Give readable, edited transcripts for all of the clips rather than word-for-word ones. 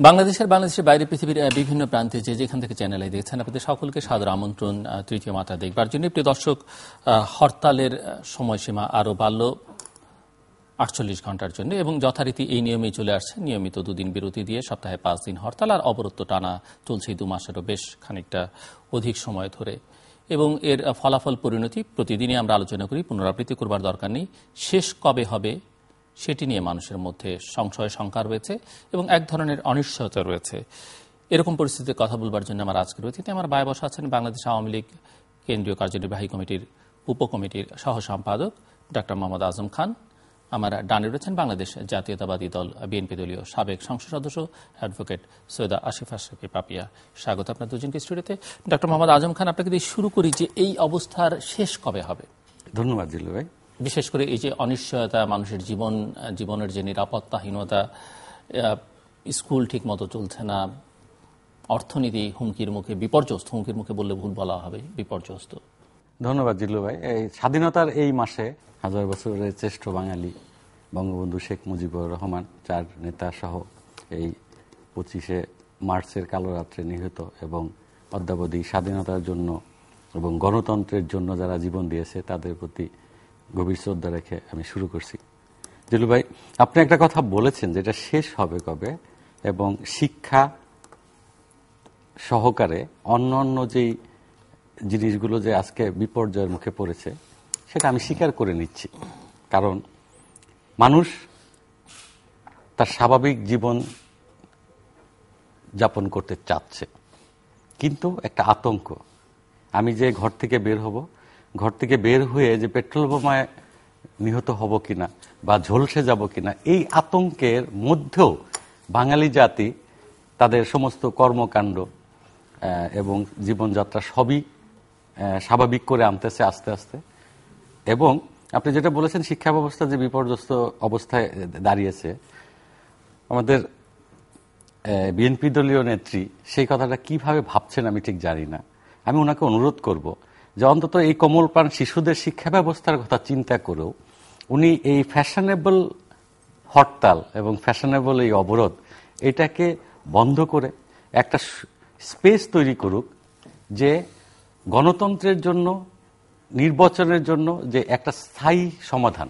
বাংলাদেশের বাইরে পৃথিবীর বিভিন্ন প্রান্তে যেখান থেকে চ্যানেলে দেখছেন আপনাদের সকলকে সাদর আমন্ত্রণ তৃতীয় মাত্রা দেখবার জন্য। প্রিয় দর্শক, হরতালের সময়সীমা আরও বাড়ল 48 ঘন্টার জন্য এবং যথারীতি এই নিয়মেই চলে আসছে। নিয়মিত দুদিন বিরতি দিয়ে সপ্তাহে 5 দিন হরতাল, আর অবরোধ টানা চলছে 2 মাসেরও বেশ খানিকটা অধিক সময় ধরে। এবং এর ফলাফল পরিণতি প্রতিদিনই আমরা আলোচনা করি, পুনরাবৃত্তি করবার দরকার নেই। শেষ কবে হবে সেটি নিয়ে মানুষের মধ্যে সংশয় শঙ্কা রয়েছে এবং এক ধরনের অনিশ্চয়তা রয়েছে। এরকম পরিস্থিতিতে কথা বলবার জন্য আমার আজকের অতিথি আমার বায়ে বসা আছেন বাংলাদেশ আওয়ামী লীগ কেন্দ্রীয় কার্যনির্বাহী কমিটির উপকমিটির সহ সম্পাদক ডক্টর মোহাম্মদ আজম খান। আমার ডানে রয়েছেন বাংলাদেশ জাতীয়তাবাদী দল বিএনপি দলীয় সাবেক সংসদ সদস্য অ্যাডভোকেট সৈয়দা আসিফা আশরাফি পাপিয়া। স্বাগত আপনার দুজনকে স্টুডিওতে। ডক্টর মোহাম্মদ আজম খান, আপনাকে দিয়ে শুরু করি যে এই অবস্থার শেষ কবে হবে? ধন্যবাদ জিল্লু ভাই। বিশেষ করে এই যে অনিশ্চয়তা, মানুষের জীবনের যে নিরাপত্তাহীনতা, স্কুল ঠিক মতো চলছে না, অর্থনীতি হুমকির মুখে, বিপর্যস্ত, হুমকির মুখে বললে ভুল বলা হবে, বিপর্যস্ত। ধন্যবাদ জিল্লু ভাই। এই স্বাধীনতার এই মাসে 1000 বছরের শ্রেষ্ঠ বাঙালি বঙ্গবন্ধু শেখ মুজিবুর রহমান 4 নেতা সহ এই 25শে মার্চের কালো রাত্রে নিহত এবং অদ্যাবধি স্বাধীনতার জন্য এবং গণতন্ত্রের জন্য যারা জীবন দিয়েছে তাদের প্রতি গভীর শ্রদ্ধা রেখে আমি শুরু করছি। জিল্লু ভাই, আপনি একটা কথা বলেছেন যেটা শেষ হবে কবে, এবং শিক্ষা সহকারে অন্য যেই জিনিসগুলো যে আজকে বিপর্যয়ের মুখে পড়েছে সেটা আমি স্বীকার করে নিচ্ছি। কারণ মানুষ তার স্বাভাবিক জীবন যাপন করতে চাচ্ছে, কিন্তু একটা আতঙ্ক, আমি যে ঘর থেকে বের হব, ঘর থেকে বের হয়ে যে পেট্রোল বোমায় নিহত হব কিনা বা ঝলসে যাব কিনা, এই আতঙ্কের মধ্যেও বাঙালি জাতি তাদের সমস্ত কর্মকাণ্ড এবং জীবনযাত্রা সবই স্বাভাবিক করে আনতেছে আস্তে আস্তে। এবং আপনি যেটা বলেছেন, শিক্ষা ব্যবস্থা যে বিপর্যস্ত অবস্থায় দাঁড়িয়েছে, আমাদের বিএনপি দলীয় নেত্রী সেই কথাটা কিভাবে ভাবছেন আমি ঠিক জানি না। আমি ওনাকে অনুরোধ করব যে অন্তত এই কোমলপ্রাণ শিশুদের শিক্ষা ব্যবস্থার কথা চিন্তা করেও উনি এই ফ্যাশনেবল হরতাল এবং ফ্যাশনেবল এই অবরোধ এটাকে বন্ধ করে একটা স্পেস তৈরি করুক, যে গণতন্ত্রের জন্য, নির্বাচনের জন্য যে একটা স্থায়ী সমাধান,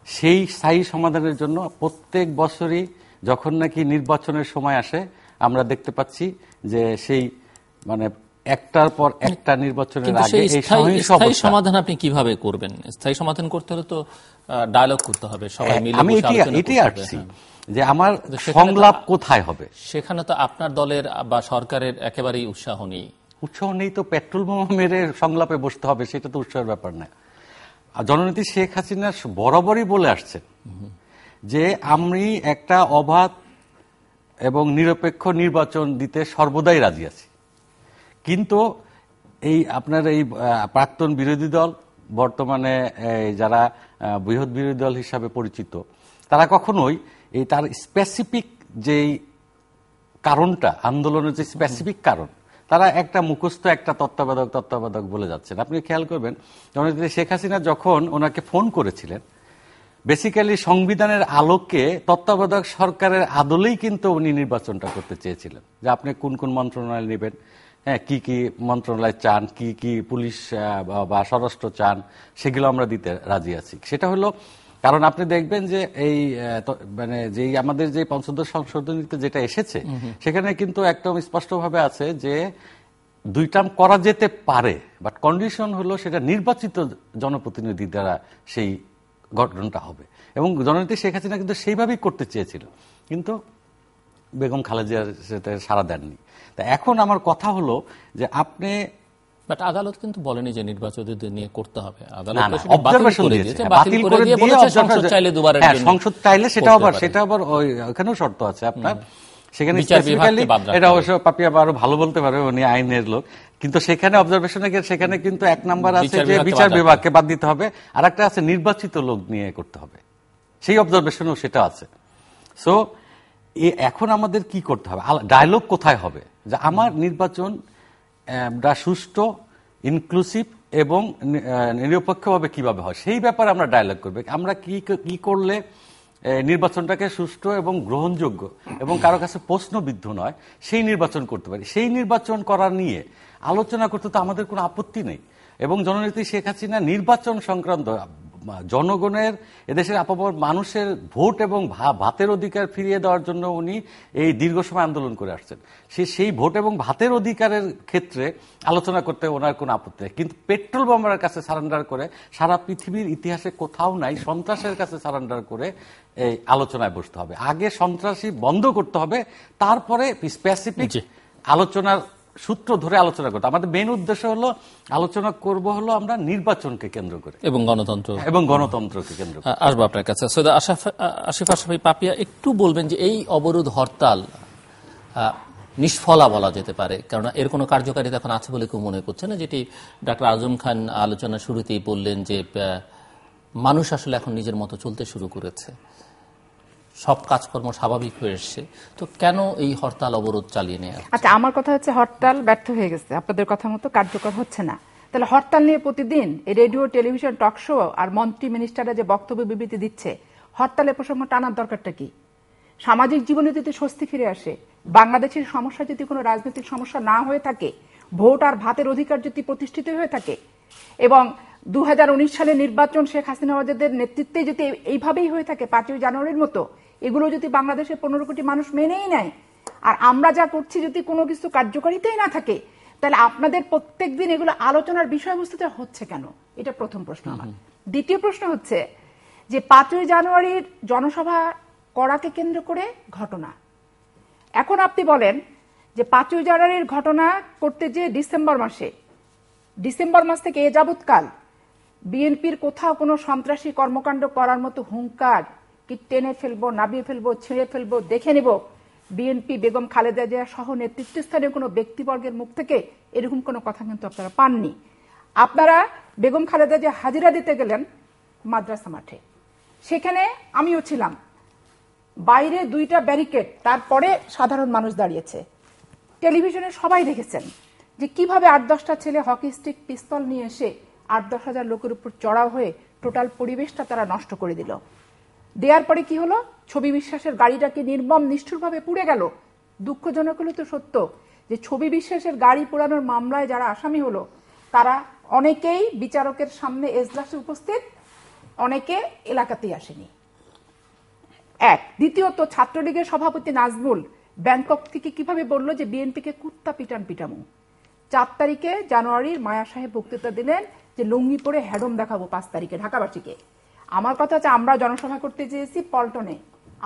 সেই স্থায়ী সমাধানের জন্য প্রত্যেক বছরই যখন নাকি নির্বাচনের সময় আসে আমরা দেখতে পাচ্ছি যে সেই মানে একটার পর একটা নির্বাচনের আগে এই স্থায়ী সমাধান আপনি কিভাবে করবেন? স্থায়ী সমাধান করতে হলে তো ডায়ালগ করতে হবে, সবাই মিলে। আমি এটাই আসছি যে আমার সংলাপ কোথায় হবে, সেখানে তো আপনার দলের বা সরকারের একেবারেই উৎসাহ নেই। উৎসাহ নেই তো পেট্রোল বোমা মেরে সংলাপে বসতে হবে, সেটা তো উৎসাহের ব্যাপার না। জননেত্রী শেখ হাসিনা বরাবরই বলে আসছেন যে আমি একটা অবাধ এবং নিরপেক্ষ নির্বাচন দিতে সর্বদাই রাজি আছি। কিন্তু এই আপনার এই প্রাক্তন বিরোধী দল, বর্তমানে যারা বৃহৎ বিরোধী দল হিসাবে পরিচিত, তারা কখনোই এই তার স্পেসিফিক যেই কারণটা, আন্দোলনের যে স্পেসিফিক কারণ, তারা একটা মুখস্থ একটা তত্ত্বাবধায়ক বলে যাচ্ছেন। আপনি খেয়াল করবেন, জননেত্রী শেখ হাসিনা যখন ওনাকে ফোন করেছিলেন, বেসিক্যালি সংবিধানের আলোকে তত্ত্বাবধায়ক সরকারের আদলেই কিন্তু উনি নির্বাচনটা করতে চেয়েছিলেন, যে আপনি কোন কোন মন্ত্রণালয় নেবেন, হ্যাঁ, কি কি মন্ত্রণালয় চান, কি কি পুলিশ বা স্বরাষ্ট্র চান, সেগুলো আমরা দিতে রাজি আছি। সেটা হলো কারণ আপনি দেখবেন যে এই মানে যেই আমাদের যে পঞ্চদশ সংশোধনীতে যেটা এসেছে সেখানে কিন্তু একদম স্পষ্টভাবে আছে যে 2 টার্ম করা যেতে পারে, বাট কন্ডিশন হলো সেটা নির্বাচিত জনপ্রতিনিধি দ্বারা সেই গঠনটা হবে। এবং জননেত্রী শেখ হাসিনা কিন্তু সেইভাবেই করতে চেয়েছিল, কিন্তু বেগম খালেদা সেটা সাড়া দেননি। তা এখন আমার কথা হলো যে আপনি, বাট আদালত কিন্তু বলেনি যে নির্বাচনদের নিয়ে করতে হবে। সংসদ চাইলে সেটা আবার ওখানেও শর্ত আছে আপনার, সেখানে এটা অবশ্য পাপিয়া আরো ভালো বলতে পারবে, উনি আইনের লোক, কিন্তু সেখানে অবজারভেশনে সেখানে কিন্তু 1 নাম্বার আছে যে বিচার বিভাগকে বাদ দিতে হবে, আর একটা আছে নির্বাচিত লোক নিয়ে করতে হবে, সেই অবজারভেশনেও সেটা আছে। সো এখন আমাদের কি করতে হবে, ডায়ালগ কোথায় হবে, যে আমার নির্বাচন সুষ্ঠু, ইনক্লুসিভ এবং নিরপেক্ষভাবে কিভাবে হয়, সেই ব্যাপারে আমরা ডায়ালগ করবে। আমরা কি করলে নির্বাচনটাকে সুষ্ঠু এবং গ্রহণযোগ্য এবং কারো কাছে প্রশ্নবিদ্ধ নয় সেই নির্বাচন করতে পারি। সেই নির্বাচন করা নিয়ে আলোচনা করতে তো আমাদের কোনো আপত্তি নেই। এবং জননেত্রী শেখ হাসিনা নির্বাচন সংক্রান্ত জনগণের, এদেশের আপামর মানুষের ভোট এবং ভাতের অধিকার ফিরিয়ে দেওয়ার জন্য উনি এই দীর্ঘ সময় আন্দোলন করে আসছেন। সেই ভোট এবং ভাতের অধিকারের ক্ষেত্রে আলোচনা করতে ওনার কোনো আপত্তি নেই। কিন্তু পেট্রোল বোমার কাছে সারেন্ডার করে সারা পৃথিবীর ইতিহাসে কোথাও নাই সন্ত্রাসের কাছে সারেন্ডার করে এই আলোচনায় বসতে হবে। আগে সন্ত্রাসী বন্ধ করতে হবে, তারপরে স্পেসিফিক আলোচনার সূত্র ধরে আলোচনা করতে। আমাদের মেইন উদ্দেশ্য হলো আলোচনা করব হলো আমরা নির্বাচনকে কেন্দ্র করে এবং গণতন্ত্রকে কেন্দ্র করে। আসবো আপনার কাছে। সৈয়দ আসিফ আশরাফি পাপিয়া, একটু বলবেন যে এই অবরোধ হরতাল নিষ্ফলা বলা যেতে পারে, কারণ এর কোনো কার্যকারিতা এখন আছে বলে কেউ মনে করছে না, যেটি ডক্টর আজম খান আলোচনার শুরুতেই বললেন যে মানুষ আসলে এখন নিজের মতো চলতে শুরু করেছে, সব কাজকর্ম স্বাভাবিক হয়ে এসছে, তো কেন এই হরতাল অবরোধ চালিয়ে নেওয়া? আচ্ছা, আমার কথা হচ্ছে হরতাল ব্যর্থ হয়ে গেছে, আপনাদের কথা মতো কার্যকর হচ্ছে না। তাহলে হরতাল নিয়ে প্রতিদিন এই রেডিও, টেলিভিশন, টক শো আর মন্ত্রী মিনিস্টাররা যে বক্তব্য বিবৃতি দিচ্ছে, হরতালের প্রসঙ্গ টানার দরকারটা কি? সামাজিক জীবনে যদি স্বস্তি ফিরে আসে, বাংলাদেশের সমস্যা যদি কোনো রাজনৈতিক সমস্যা না হয়ে থাকে, ভোট আর ভাতের অধিকার যদি প্রতিষ্ঠিত হয়ে থাকে এবং 2019 সালের নির্বাচন শেখ হাসিনা ওয়াজেদের নেতৃত্বে যদি এইভাবেই হয়ে থাকে 5ই জানুয়ারির মতো, এগুলো যদি বাংলাদেশের 15 কোটি মানুষ মেনেই নেয় আর আমরা যা করছি যদি কোনো কিছু কার্যকারিতাই না থাকে, তাহলে আপনাদের প্রত্যেকদিন এগুলো আলোচনার বিষয়বস্তুতে হচ্ছে কেন? এটা প্রথম প্রশ্ন আমার। দ্বিতীয় প্রশ্ন হচ্ছে যে 5ই জানুয়ারির জনসভা করাকে কেন্দ্র করে ঘটনা, এখন আপনি বলেন যে 5ই জানুয়ারির ঘটনা করতে যে ডিসেম্বর মাস থেকে এ যাবৎকাল বিএনপির কোথাও কোনো সন্ত্রাসী কর্মকাণ্ড করার মতো হুঙ্কার কি টেনে ফেলবো, নাবিয়ে ফেলবো, ছিঁড়ে ফেলবো, দেখে নেব, বিএনপি বেগম খালেদা জিয়া সহ নেতৃত্বস্থানীয় কোনো ব্যক্তিবর্গের মুখ থেকে এরকম কোনো কথা কিন্তু আপনারা পাননি। আপনারা বেগম খালেদা জিয়া হাজিরা দিতে গেলেন মাদ্রাসা মাঠে, সেখানে আমিও ছিলাম, বাইরে 2টা ব্যারিকেড, তারপরে সাধারণ মানুষ দাঁড়িয়েছে। টেলিভিশনে সবাই দেখেছেন যে কিভাবে 8-10টা ছেলে হকি স্টিক, পিস্তল নিয়ে এসে 8-10 হাজার লোকের উপর চড়াও হয়ে টোটাল পরিবেশটা তারা নষ্ট করে দিল। দেওয়ার পরে কি হলো? ছবি বিশ্বাসের গাড়িটাকে নির্মম নিষ্ঠুরভাবে পুড়ে গেল। দুঃখজনক হলো তো সত্য যে ছবি বিশ্বাসের গাড়ি পোড়ানোর মামলায় যারা আসামি হলো তারা অনেকেই বিচারকের সামনে এজলাসে উপস্থিত, অনেকে এলাকাতেই আসেনি। এক। দ্বিতীয়ত, ছাত্রলীগের সভাপতি নাজমুল ব্যাংকক থেকে কিভাবে বলল যে বিএনপিকে কুত্তা পিটামু। 4 তারিখে জানুয়ারির মায়া সাহেব বক্তৃতা দিলেন যে লুঙ্গি পরে হ্যাডম দেখাবো 5 তারিখে ঢাকাবাসীকে। আমার কথা হচ্ছে আমরা জনসভা করতে চেয়েছি পল্টনে,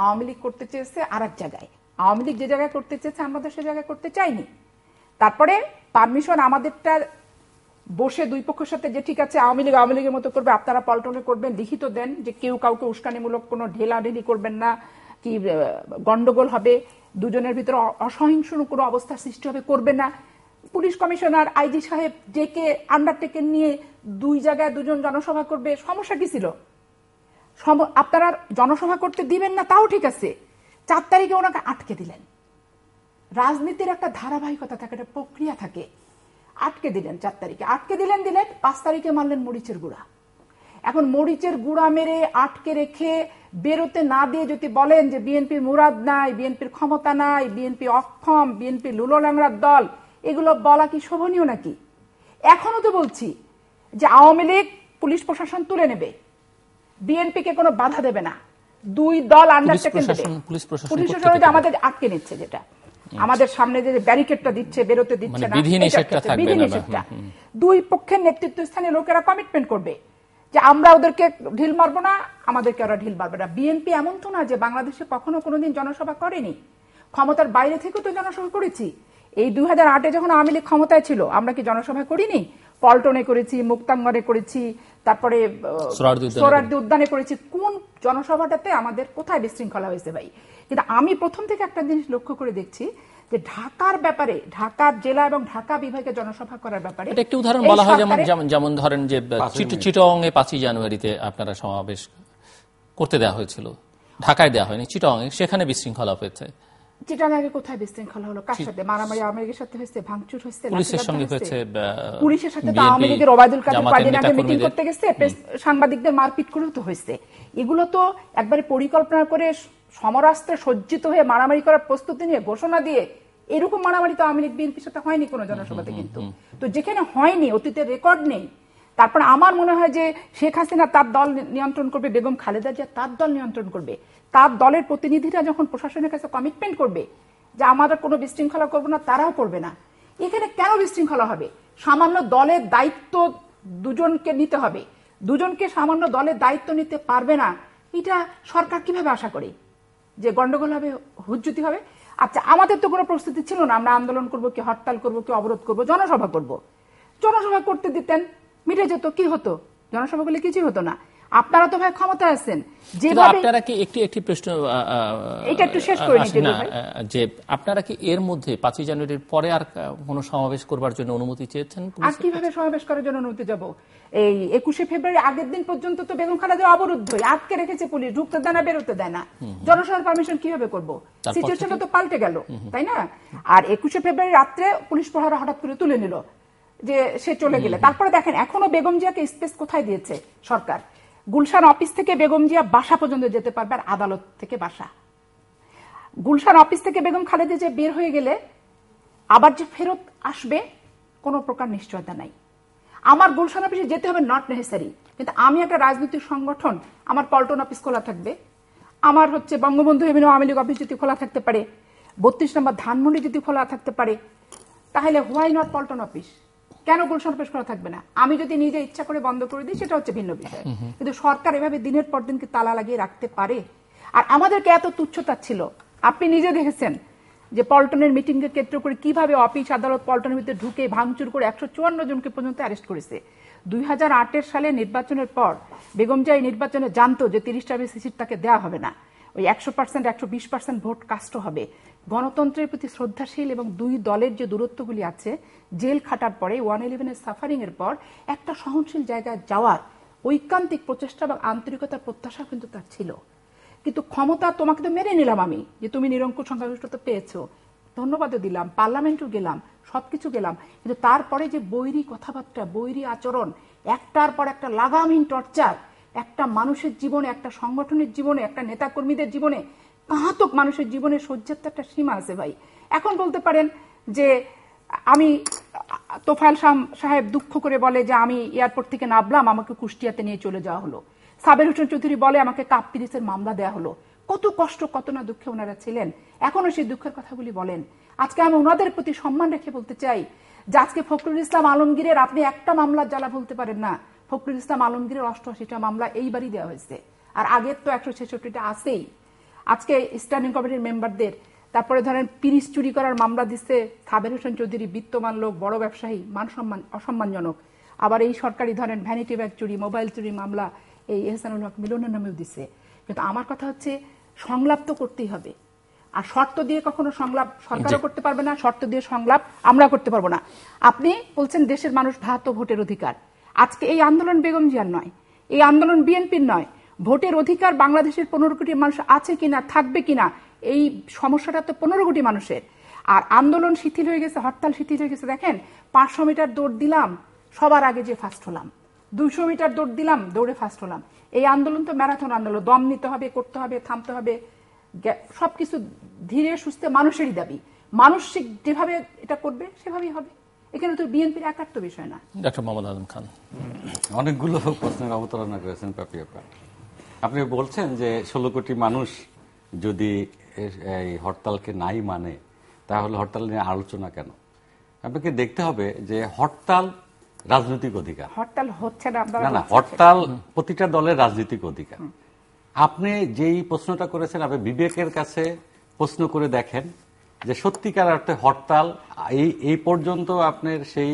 আওয়ামী লীগ করতে চেয়েছে আর এক জায়গায়। আওয়ামী লীগ যে জায়গায় করতে চেয়েছে আমরা সে জায়গায় করতে চাইনি। তারপরে পারমিশন আমাদেরটা বসে দুই পক্ষের সাথে যে ঠিক আছে আওয়ামী লীগের মতো করবে, আপনারা পল্টনে করবেন, লিখিত দেন যে কেউ কাউকে উস্কানিমূলক কোনো ঢেলাঢেলি করবেন না, কি গন্ডগোল হবে, দুজনের ভিতরে অসহিংস কোনো অবস্থা সৃষ্টি হবে, করবে না। পুলিশ কমিশনার, আইজি সাহেব ডেকে আন্ডারটেকেন নিয়ে 2 জায়গায় 2জন জনসভা করবে, সমস্যা কি ছিল? আপনারা জনসভা করতে দিবেন না তাও ঠিক আছে, 4 তারিখে ওনাকে আটকে দিলেন। রাজনীতির একটা ধারাবাহিকতা থাকে, একটা প্রক্রিয়া থাকে। আটকে দিলেন 4 তারিখে, আটকে দিলেন 5 তারিখে মারলেন মরিচের গুঁড়া। এখন মরিচের গুঁড়া মেরে আটকে রেখে বেরোতে না দিয়ে যদি বলেন যে বিএনপির মুরাদ নাই, বিএনপির ক্ষমতা নাই, বিএনপি অক্ষম, বিএনপি লুলো ল্যাংড়ার দল, এগুলো বলা কি শোভনীয় নাকি? এখনো তো বলছি যে আওয়ামী লীগ পুলিশ প্রশাসন তুলে নেবে, বিএনপিকে কোনো বাধা দেবে না, 2 দল আন্ডারটেকেন দেবে। পুলিশ প্রশাসন আমাদের আটকে নিচ্ছে, যেটা আমাদের সামনে যে ব্যারিকেডটা দিচ্ছে, বেরোতে দিচ্ছে না, বিধিনিষেধটা 2 পক্ষের নেতৃত্বস্থানীয় লোকেরা কমিটমেন্ট করবে যে আমরা ওদেরকে ঢিল মারবো না, আমাদেরকে ওরা ঢিল মারবে না। বিএনপি এমন তো না যে বাংলাদেশে কখনো কোনোদিন জনসভা করেনি, ক্ষমতার বাইরে থেকেও তো জনসভা করেছি। এই 2008-এ যখন আওয়ামী লীগ ক্ষমতায় ছিল আমরা কি জনসভা করিনি? পল্টনে করেছি, মুক্তাঙ্গনে করেছি, তারপরে সোহরাওয়ার্দী উদ্যানে করেছি। কোন জনসভাটাতে আমাদের কোথায় বিশৃঙ্খলা হয়েছে ভাই? কিন্তু আমি প্রথম থেকে একটা জিনিস লক্ষ্য করে দেখছি যে ঢাকার ব্যাপারে, ঢাকার জেলা এবং ঢাকা বিভাগে জনসভা করার ব্যাপারে একটি উদাহরণ বলা হয়, যেমন ধরেন যে চিটাগংয়ে 5ই জানুয়ারিতে আপনারা সমাবেশ করতে দেওয়া হয়েছিল, ঢাকায় দেওয়া হয়নি, চিটাগংয়ে, সেখানে বিশৃঙ্খলা হয়েছে। চিটাগাঙ্গে কোথায় বিশৃঙ্খলা হলো, কার সাথে? মারামারি আওয়ামী লীগের সাথে হয়েছে, ভাঙচুর হয়েছে, পুলিশের সঙ্গে হয়েছে, পুলিশের সাথে তো আওয়ামী লীগের ওবায়দুল কাদের কয়েকদিন আগে মিটিং করতে গেছে, সাংবাদিকদের মারপিট করেও তো হয়েছে। এগুলো তো একবারে পরিকল্পনা করে সমরাস্ত্রে সজ্জিত হয়ে মারামারি করার প্রস্তুতি নিয়ে ঘোষণা দিয়ে, এরকম মারামারি তো আওয়ামী লীগ বিএনপির সাথে হয়নি কোনো জনসভাতে। কিন্তু তো যেখানে হয়নি, অতীতের রেকর্ড নেই, তারপর আমার মনে হয় যে শেখ হাসিনা তার দল নিয়ন্ত্রণ করবে, বেগম খালেদা জিয়া তার দল নিয়ন্ত্রণ করবে। তার দলের প্রতিনিধিরা যখন প্রশাসনের কাছে কমিটমেন্ট করবে যে আমরা কোনো বিশৃঙ্খলা করবো না, তারাও করবে না। এখানে কেন বিশৃঙ্খলা হবে? সামান্য দলের দায়িত্ব দুজনকে নিতে হবে, দুজনকে সামান্য দলের দায়িত্ব নিতে পারবে না, এটা সরকার কিভাবে আশা করে যে গন্ডগোল হবে, হুজ্জুতি হবে? আচ্ছা, আমাদের তো কোনো প্রস্তুতি ছিল না, আমরা আন্দোলন করবো, কি হরতাল করবো, কি অবরোধ করবো, জনসভা করবো। জনসভা করতে দিতেন, মিটে যেত, কি হতো? জনসভা করলে কিছুই হতো না। আপনারা তো ভাই ক্ষমতা আছেন, যেভাবে আপনারা কি একটি প্রশ্ন এটা একটু শেষ করে নিতে যে আপনারা কি এর মধ্যে 5ই জানুয়ারির পরে আর কোনো সমাবেশ করবার জন্য অনুমতি চেয়েছেন? আর কিভাবে সমাবেশ করার জন্য অনুমতি যাব? এই 21শে ফেব্রুয়ারি আগের দিন পর্যন্ত তো বেগম খালেদা অবরুদ্ধ, আটকে রেখেছে পুলিশ, ঢুকতে দেয় না, বেরোতে দেয় না। জনসভার পারমিশন কিভাবে করব? সিচুয়েশন তো পাল্টে গেল, তাই না? আর 21শে ফেব্রুয়ারি রাত্রে পুলিশ প্রহরা হঠাৎ করে তুলে নিল যে সে চলে গেলে। তারপরে দেখেন এখনো বেগম জিয়াকে স্পেস কোথায় দিয়েছে সরকার? গুলশান অফিস থেকে বেগম জিয়া বাসা পর্যন্ত যেতে পারবে, আর আদালত থেকে বাসা। গুলশান অফিস থেকে বেগম খালেদা জিয়া বের হয়ে গেলে আবার যে ফেরত আসবে কোনো প্রকার নিশ্চয়তা নাই। আমার গুলশান অফিসে যেতে হবে নট নেসেসারি, কিন্তু আমি একটা রাজনৈতিক সংগঠন, আমার পল্টন অফিস খোলা থাকবে, আমার বঙ্গবন্ধু এভিনিউ আওয়ামী লীগ অফিস যদি খোলা থাকতে পারে, 32 নম্বর ধানমন্ডি যদি খোলা থাকতে পারে, তাহলে হোয়াই নট পল্টন অফিস? কেন গুলশান অফিস করা থাকবে না? আমি যদি নিজে ইচ্ছা করে বন্ধ করে দিই সেটা হচ্ছে ভিন্ন বিষয়, কিন্তু সরকার এভাবে দিনের পর দিন কি তালা লাগিয়ে রাখতে পারে? আর আমাদেরকে এত তুচ্ছতা ছিল, আপনি নিজে দেখেছেন যে পল্টনের মিটিং কে কেন্দ্র করে কিভাবে অফিস আদালত পল্টনের ভিতরে ঢুকে ভাঙচুর করে 154 জনকে পর্যন্ত অ্যারেস্ট করেছে। 2008 সালে নির্বাচনের পর বেগম জিয়া নির্বাচনে জানতো যে 30টা বেশি সিট তাকে দেওয়া হবে না, ওই 100% 120% ভোট কাস্ট হবে। গণতন্ত্রের প্রতি শ্রদ্ধাশীল এবং দুই দলের যে দূরত্বগুলি আছে, জেল খাটার পরে 111-এর সাফারিং এর পর একটা সহনশীল জায়গায় যাওয়ার ঐকান্তিক প্রচেষ্টা এবং আন্তরিকতার প্রত্যাশা কিন্তু তার ছিল। কিন্তু ক্ষমতা, তোমাকে তো মেনে নিলাম আমি যে তুমি নিরঙ্কুশ সংখ্যাগরিষ্ঠতা পেয়েছো, ধন্যবাদও দিলাম, পার্লামেন্টও গেলাম, সবকিছু গেলাম, কিন্তু তারপরে যে বৈরী কথাবার্তা, বৈরী আচরণ, একটার পর একটা লাগামহীন টর্চার, একটা মানুষের জীবনে, একটা সংগঠনের জীবনে, একটা নেতাকর্মীদের জীবনে, ঘাতক মানুষের জীবনে সহ্যের তো একটা সীমা আছে ভাই। এখন বলতে পারেন যে আমি, তোফায়েল সাহেব দুঃখ করে বলে যে আমি এয়ারপোর্ট থেকে নামলাম, আমাকে কুষ্টিয়াতে নিয়ে চলে যাওয়া হলো। সাবের হোসেন চৌধুরী বলে আমাকে কাপ পিরিসের মামলা দেয়া হলো। কত কষ্ট, কত না দুঃখে ওনারা ছিলেন, এখনো সেই দুঃখের কথাগুলি বলেন। আজকে আমি ওনাদের প্রতি সম্মান রেখে বলতে চাই যে আজকে ফখরুল ইসলাম আলমগীরের আপনি একটা মামলার জ্বালা বলতে পারেন না। ফখরুল ইসলাম আলমগীরের 88টা মামলা এইবারই দেওয়া হয়েছে, আর আগের তো 166টা আছেই। আজকে স্ট্যান্ডিং কমিটির মেম্বারদের, তারপরে ধরেন পিরিস চুরি করার মামলা দিচ্ছে সাবের হোসেন চৌধুরী, বিত্তমান লোক, বড় ব্যবসায়ী, মান সম্মান অসম্মানজনক। আবার এই সরকারি ধরেন ভ্যানিটি ব্যাগ চুরি, মোবাইল চুরি মামলা এই এহসানুল হক মিলনের নামেও দিচ্ছে। কিন্তু আমার কথা হচ্ছে সংলাপ তো করতেই হবে, আর শর্ত দিয়ে কখনো সংলাপ সরকারও করতে পারবে না, শর্ত দিয়ে সংলাপ আমরা করতে পারবো না। আপনি বলছেন দেশের মানুষ ভাত ও ভোটের অধিকার, আজকে এই আন্দোলন বেগম জিয়ার নয়, এই আন্দোলন বিএনপির নয়। ভোটের অধিকার বাংলাদেশের 15 কোটি মানুষ আছে কিনা, থাকবে কিনা, এই সমস্যাটা তো 15 কোটি মানুষের। আর আন্দোলন শিথিল হয়ে গেছে, হরতাল শিথিল হয়ে গেছে। দেখেন 500 মিটার দৌড় দিলাম, সবার আগে যে ফার্স্ট হলাম, 200 মিটার দৌড় দিলাম, দৌড়ে ফার্স্ট হলাম। এই আন্দোলন তো ম্যারাথন আন্দোলন, দম নিতে হবে, করতে হবে, থামতে হবে, সবকিছু ধীরে সুস্থে মানুষেরই দাবি। মানুষ যেভাবে এটা করবে সেভাবেই হবে, এখানে তো বিএনপির একার তো বিষয় না। ডক্টর মোহাম্মদ আজম খান অনেকগুলো প্রশ্নের অবতারণা করেছেন পাপিয়া। আপনি বলছেন যে 16 কোটি মানুষ যদি এই হরতালকে নাই মানে, তাহলে হরতাল নিয়ে আলোচনা কেন? আপনাকে দেখতে হবে যে হরতাল রাজনৈতিক অধিকার, হরতাল হচ্ছে না, না, হরতাল প্রতিটা দলের রাজনৈতিক অধিকার। আপনি যেই প্রশ্নটা করেছেন, আপনি বিবেকের কাছে প্রশ্ন করে দেখেন যে সত্যিকার অর্থে হরতাল এই পর্যন্ত আপনার সেই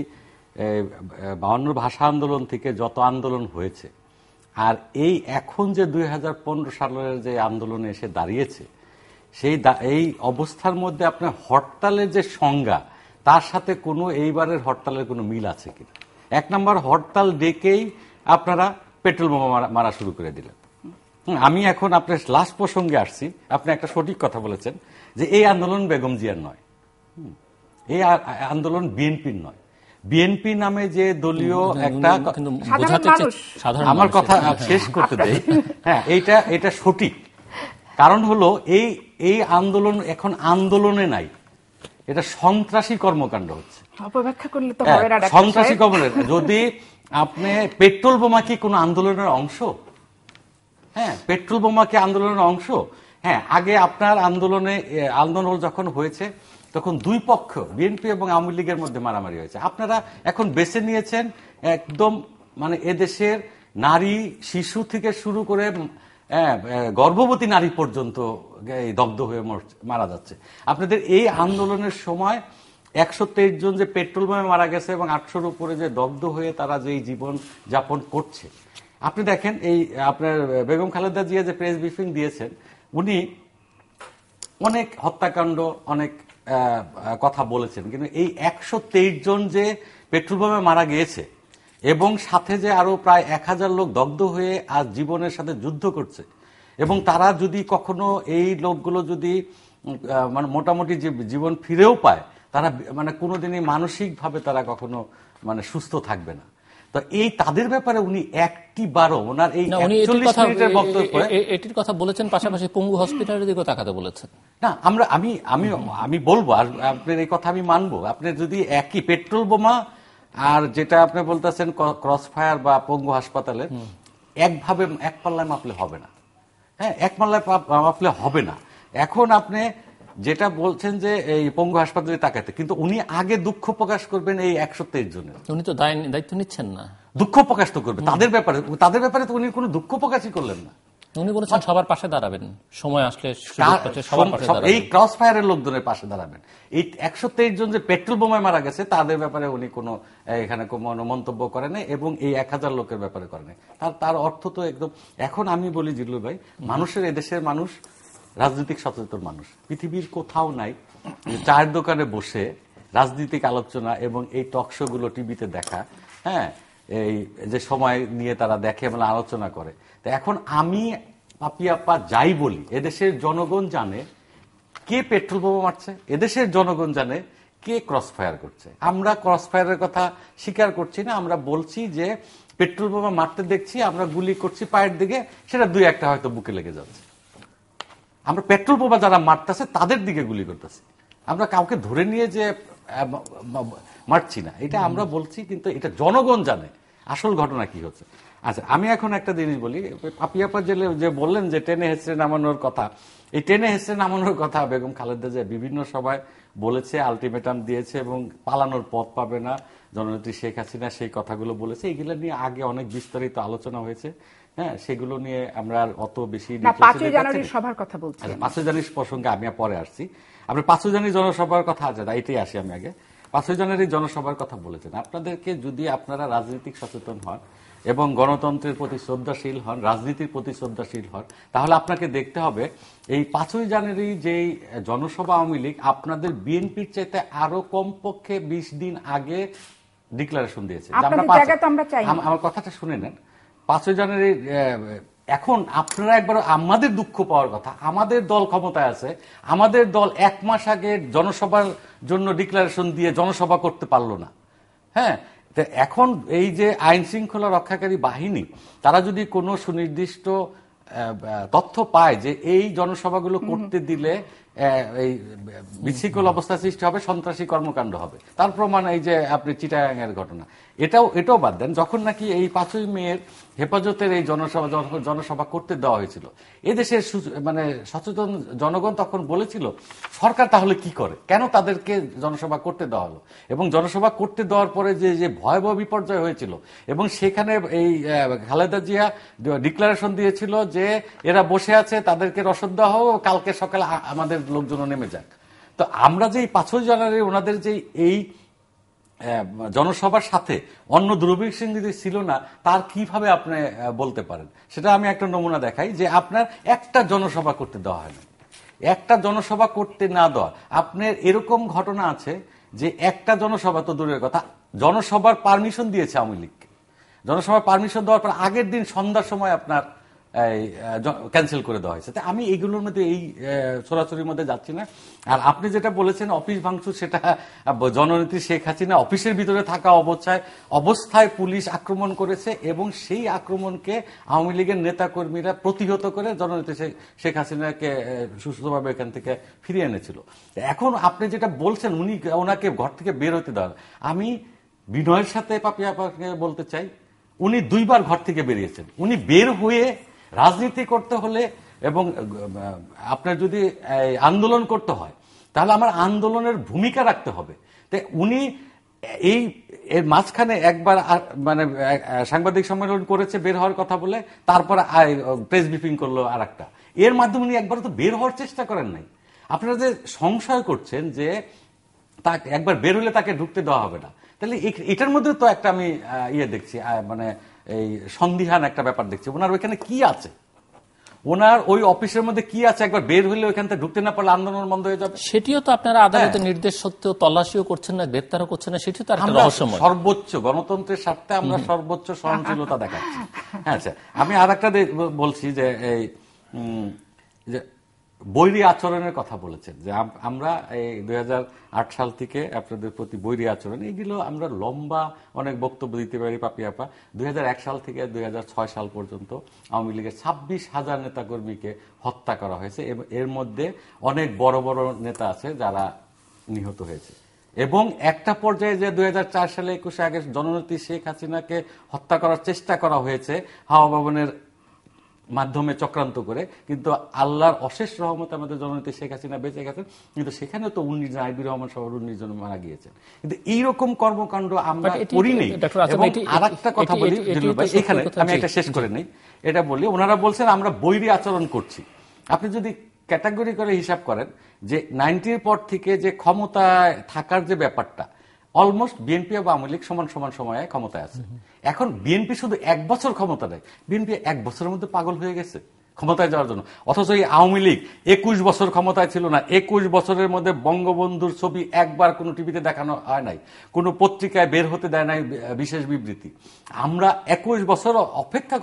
52 ভাষা আন্দোলন থেকে যত আন্দোলন হয়েছে, আর এই এখন যে 2015 সালের যে আন্দোলনে এসে দাঁড়িয়েছে, এই অবস্থার মধ্যে আপনার হরতালের যে সংজ্ঞা, তার সাথে কোনো এইবারের হরতালের কোনো মিল আছে কিনা? 1 নম্বর, হরতাল ডেকেই আপনারা পেট্রোল বোমা মারা শুরু করে দিলেন। আমি এখন আপনার লাস্ট প্রসঙ্গে আসছি। আপনি একটা সঠিক কথা বলেছেন যে এই আন্দোলন বেগম জিয়ার নয়, এই আন্দোলন বিএনপির নয়। বিএনপি নামে যে দলীয় একটা, আমার কথা শেষ করতে দেই, হ্যাঁ এটা সঠিক। কারণ হলো এই আন্দোলন এখন আন্দোলনে নাই, এটা সন্ত্রাসী কর্মকাণ্ড হচ্ছে। অপব্যাখ্যা করলে তো হবে না। সন্ত্রাসী কর্মকাণ্ড। যদি আপনি পেট্রোল বোমা কি কোনো আন্দোলনের অংশ? হ্যাঁ, পেট্রোল বোমা কি আন্দোলনের অংশ? হ্যাঁ, আগে আপনার আন্দোলন যখন হয়েছে তখন দুই পক্ষ বিএনপি এবং আওয়ামী লীগের মধ্যে মারামারি হয়েছে। আপনারা এখন বেছে নিয়েছেন একদম মানে এদেশের নারী শিশু থেকে শুরু করে গর্ভবতী নারী পর্যন্ত দগ্ধ হয়ে মারা যাচ্ছে। আপনাদের এই আন্দোলনের সময় 123 জন যে পেট্রোল বোমে মারা গেছে এবং 800-র উপরে যে দগ্ধ হয়ে তারা যে জীবন যাপন করছে, আপনি দেখেন এই আপনার বেগম খালেদা জিয়া যে প্রেস ব্রিফিং দিয়েছেন, উনি অনেক হত্যাকাণ্ড অনেক কথা বলেছেন, কিন্তু এই 123 জন যে পেট্রোল বোমে মারা গিয়েছে এবং সাথে যে আরো প্রায় 1000 লোক দগ্ধ হয়ে আজ জীবনের সাথে যুদ্ধ করছে, এবং তারা যদি কখনো এই লোকগুলো যদি মানে মোটামুটি জীবন ফিরেও পায়, তারা মানে কোনোদিনই মানসিকভাবে তারা কখনো মানে সুস্থ থাকবে না। তো এই তাদের ব্যাপারে উনি একটিবারও ওনার এই 41 মিনিটের বক্তব্য এটির কথা বলেছেন, পাশাপাশি পঙ্গু হসপিটালের দিকে তাকাতে বলেছেন। না, আমি বলবো, আর আপনার এই কথা আমি মানবো। আপনি যদি একই পেট্রোল বোমা আর যেটা আপনি বলতেছেন ক্রস ফায়ার বা পঙ্গু হাসপাতালে একভাবে এক পাল্লায় মাপলে হবে না। হ্যাঁ, এক পাল্লায় মাপলে হবে না। এখন আপনি যেটা বলছেন যে এই পঙ্গু হাসপাতালে তাকাতে, কিন্তু উনি আগে দুঃখ প্রকাশ করবেন এই 123 জনের। উনি তো দায়িত্ব নিচ্ছেন না, দুঃখ প্রকাশ তো করবে তাদের ব্যাপারে তো উনি কোনো দুঃখ প্রকাশই করলেন না। উনি বলেছেন সবার পাশে দাঁড়াবেন, সময় আসলে এই ক্রস ফায়ারের লোকজনের পাশে দাঁড়াবেন। এই 123 জন যে পেট্রোল বোমায় মারা গেছে তাদের ব্যাপারে উনি কোনো এখানে কোনো মন্তব্য করেন নাই, এবং এই 1000 লোকের ব্যাপারে করেন নাই। তার অর্থ তো একদম, এখন আমি বলি জিল্লুর ভাই, মানুষের এদেশের মানুষ রাজনৈতিক সচেতন মানুষ পৃথিবীর কোথাও নাই। চায়ের দোকানে বসে রাজনৈতিক আলোচনা এবং এই টক শো গুলো টিভিতে দেখা, হ্যাঁ, এই যে সময় নিয়ে তারা দেখে এবং আলোচনা করে। তো এখন আমি পাপি আপা যাই বলি, এদেশের জনগণ জানে কে পেট্রোল বোমা মারছে, এদেশের জনগণ জানে কে ক্রস ফায়ার করছে। আমরা ক্রস ফায়ারের কথা স্বীকার করছি না, আমরা বলছি যে পেট্রোল বোমা মারতে দেখছি, আমরা গুলি করছি পায়ের দিকে, সেটা 2-1টা হয়তো বুকে লেগে যাচ্ছে। আমরা পেট্রোল বোমা যারা মারতেছে তাদের দিকে গুলি করতেছি, আমরা কাউকে ধরে নিয়ে যে মারছি না, এটা আমরা বলছি, কিন্তু এটা জনগণ জানে আসল ঘটনা কি হচ্ছে। আচ্ছা, আমি এখন একটা জিনিস বলি, পাপিয়াপা যে বললেন যে টেনে হেসড়ে নামানোর কথা, এই টেনে হেসড়ে নামানোর কথা বেগম খালেদা জিয়া বিভিন্ন সময় বলেছে, আলটিমেটাম দিয়েছে এবং পালানোর পথ পাবে না জননেত্রী শেখ হাসিনা, সেই কথাগুলো বলেছে। এগুলো নিয়ে আগে অনেক বিস্তারিত আলোচনা হয়েছে, হ্যাঁ, সেগুলো নিয়ে আমরা অত বেশি 5 জানুয়ারির সভার কথা বলছি। 5 জানুয়ারির প্রসঙ্গে আমি পরে আসছি। আপনি 5 জানুয়ারি জনসভার কথা আছে, এটাই আসি আমি আগে। 5 জানুয়ারি জনসভার কথা বলেছেন। আপনাদেরকে যদি আপনারা রাজনৈতিক সচেতন হন এবং গণতন্ত্রের প্রতি শ্রদ্ধাশীল হন, রাজনীতির প্রতি শ্রদ্ধাশীল হন, তাহলে আপনাকে দেখতে হবে এই 5 জানুয়ারি যেই জনসভা আওয়ামী লীগ আপনাদের বিএনপির চাইতে আরো কমপক্ষে 20 দিন আগে ডিক্লারেশন দিয়েছে। আমার কথাটা শুনে নেন। 5 জানুয়ারি এখন আপনারা একবার আমাদের দুঃখ পাওয়ার কথা, আমাদের দল ক্ষমতায় আছে, আমাদের দল 1 মাস আগে জনসভার জন্য ডিক্লারেশন দিয়ে জনসভা করতে পারলো না। হ্যাঁ, এখন এই যে আইন শৃঙ্খলা রক্ষাকারী বাহিনী, তারা যদি কোনো সুনির্দিষ্ট তথ্য পায় যে এই জনসভাগুলো করতে দিলে এই বিশৃঙ্খল অবস্থা সৃষ্টি হবে, সন্ত্রাসী কর্মকাণ্ড হবে, তার প্রমাণ এই যে আপনি চিটাগাং এর ঘটনা। এটাও বাদ দেন, যখন নাকি এই 5ই মের হেফাজতের এই জনসভা করতে দেওয়া হয়েছিল, এদেশের মানে সচেতন জনগণ তখন বলেছিল সরকার তাহলে কি করে, কেন তাদেরকে জনসভা করতে দেওয়া হলো, এবং জনসভা করতে দেওয়ার পরে যে ভয়াবহ বিপর্যয় হয়েছিল, এবং সেখানে এই খালেদা জিয়া ডিক্লারেশন দিয়েছিল যে এরা বসে আছে, তাদেরকে রসদ দেওয়া হোক, কালকে সকালে আমাদের লোকজন নেমে যাক। তো আমরা যে 5 জানুয়ারি ওনাদের যে এই জনসভার সাথে অন্য দুর্বিসংগতি ছিল না, তার কিভাবে আপনি বলতে পারেন? সেটা আমি একটা নমুনা দেখাই, যে আপনার একটা জনসভা করতে দেওয়া হয় না, একটা জনসভা করতে না দেওয়া। আপনার এরকম ঘটনা আছে যে একটা জনসভা তো দূরের কথা, জনসভার পারমিশন দিয়েছে আওয়ামী লীগকে, জনসভার পারমিশন দেওয়ার পর আগের দিন সন্ধ্যার সময় আপনার ক্যান্সেল করে দেওয়া হয়েছে। আমি এইগুলোর মধ্যে এই সরাসরির মধ্যে যাচ্ছি না। আর আপনি যেটা বলেছেন অফিস ভাঙচুর, সেটা জননেত্রী শেখ হাসিনা অফিসের ভিতরে থাকা অবস্থায় পুলিশ আক্রমণ করেছে এবং সেই আক্রমণকে আওয়ামী লীগের নেতাকর্মীরা প্রতিহত করে জননেত্রী শেখ হাসিনাকে সুস্থভাবে এখান থেকে ফিরিয়ে এনেছিল। এখন আপনি যেটা বলছেন ওনাকে ঘর থেকে বের হতে দেওয়া, আমি বিনয়ের সাথে পাপিয়া আপাকে বলতে চাই, উনি 2 বার ঘর থেকে বেরিয়েছেন। উনি বের হয়ে রাজনীতি করতে হলে এবং আপনার যদি আন্দোলন করতে হয় তাহলে আমার আন্দোলনের ভূমিকা রাখতে হবে। তাই উনি এর মাঝখানে একবার মানে সাংবাদিক সম্মেলন করেছে বের হওয়ার কথা বলে, তারপর প্রেস ব্রিফিং করলো আরেকটা। এর মাধ্যমে উনি একবার তো বের হওয়ার চেষ্টা করেন নাই। আপনারা যে সংশয় করছেন যে তাকে একবার বের হলে তাকে ঢুকতে দেওয়া হবে না, তাহলে এটার মধ্যে তো একটা আমি দেখছি, মানে এই সন্দিহান একটা ব্যাপার দেখছি। ওনার ওইখানে কি আছে, ওনার ওই অফিসের মধ্যে কি আছে, একবার বের হলে ওইখান থেকে ঢুকতে না পারলে আন্দোলন বন্ধ হয়ে যাবে। সেটিও তো আপনারা আদালতের নির্দেশ সত্ত্বেও তল্লাশিও করছেন না, গ্রেপ্তারও করছেন না, সেটিও তো একটা রহস্যময়। সর্বোচ্চ গণতন্ত্রের স্বার্থে আমরা সর্বোচ্চ সহনশীলতা দেখাচ্ছি। হ্যাঁ, আচ্ছা, আমি আর একটা বলছি যে এই বৈরী আচরণের কথা বলেছেন, যে আমরা এই 2008 সাল থেকে আপনাদের প্রতি বৈরী আচরণ, এইগুলো আমরা লম্বা অনেক বক্তব্য দিতে পারি পাপিয়াপা। 2001 সাল থেকে 2006 সাল পর্যন্ত আওয়ামী লীগের 26,000 নেতাকর্মীকে হত্যা করা হয়েছে। এর মধ্যে অনেক বড় বড় নেতা আছে যারা নিহত হয়েছে। এবং একটা পর্যায়ে যে 2004 সালে 21 আগস্ট জননেত্রী শেখ হাসিনাকে হত্যা করার চেষ্টা করা হয়েছে হাওয়া ভবনের মাধ্যমে চক্রান্ত করে, কিন্তু আল্লাহর অশেষ রহমতে আমাদের জননেত্রী শেখ হাসিনা বেঁচে গেছেন। কিন্তু সেখানে তো 19 জন, আইবির রহমান সহ 19 জন মারা গিয়েছেন। কিন্তু এইরকম কর্মকাণ্ড আমরা করিনি। আর একটা কথা বলি এখানে, আমি একটা শেষ করে নেই, এটা বলি, ওনারা বলছেন আমরা বৈরী আচরণ করছি। আপনি যদি ক্যাটাগরি করে হিসাব করেন যে 90-র পর থেকে যে ক্ষমতায় থাকার যে ব্যাপারটা, অলমোস্ট বিএনপি এবং আওয়ামী লীগ সমান সমান সময়ে ক্ষমতায় আছে। এখন বিএনপি শুধু 1 বছর ক্ষমতা নেয়, বিএনপি 1 বছরের মধ্যে পাগল হয়ে গেছে ক্ষমতায় যাওয়ার জন্য। অথচ এই আওয়ামী লীগ 21 বছর ক্ষমতায় ছিল না। 21 বছরের মধ্যে বঙ্গবন্ধুর ছবি একবার কোনো টিভিতে দেখানো হয় নাই, কোনো পত্রিকায় বের হতে দেয় নাই বিশেষ বিবৃতি। আমরা 21 বছর অপেক্ষা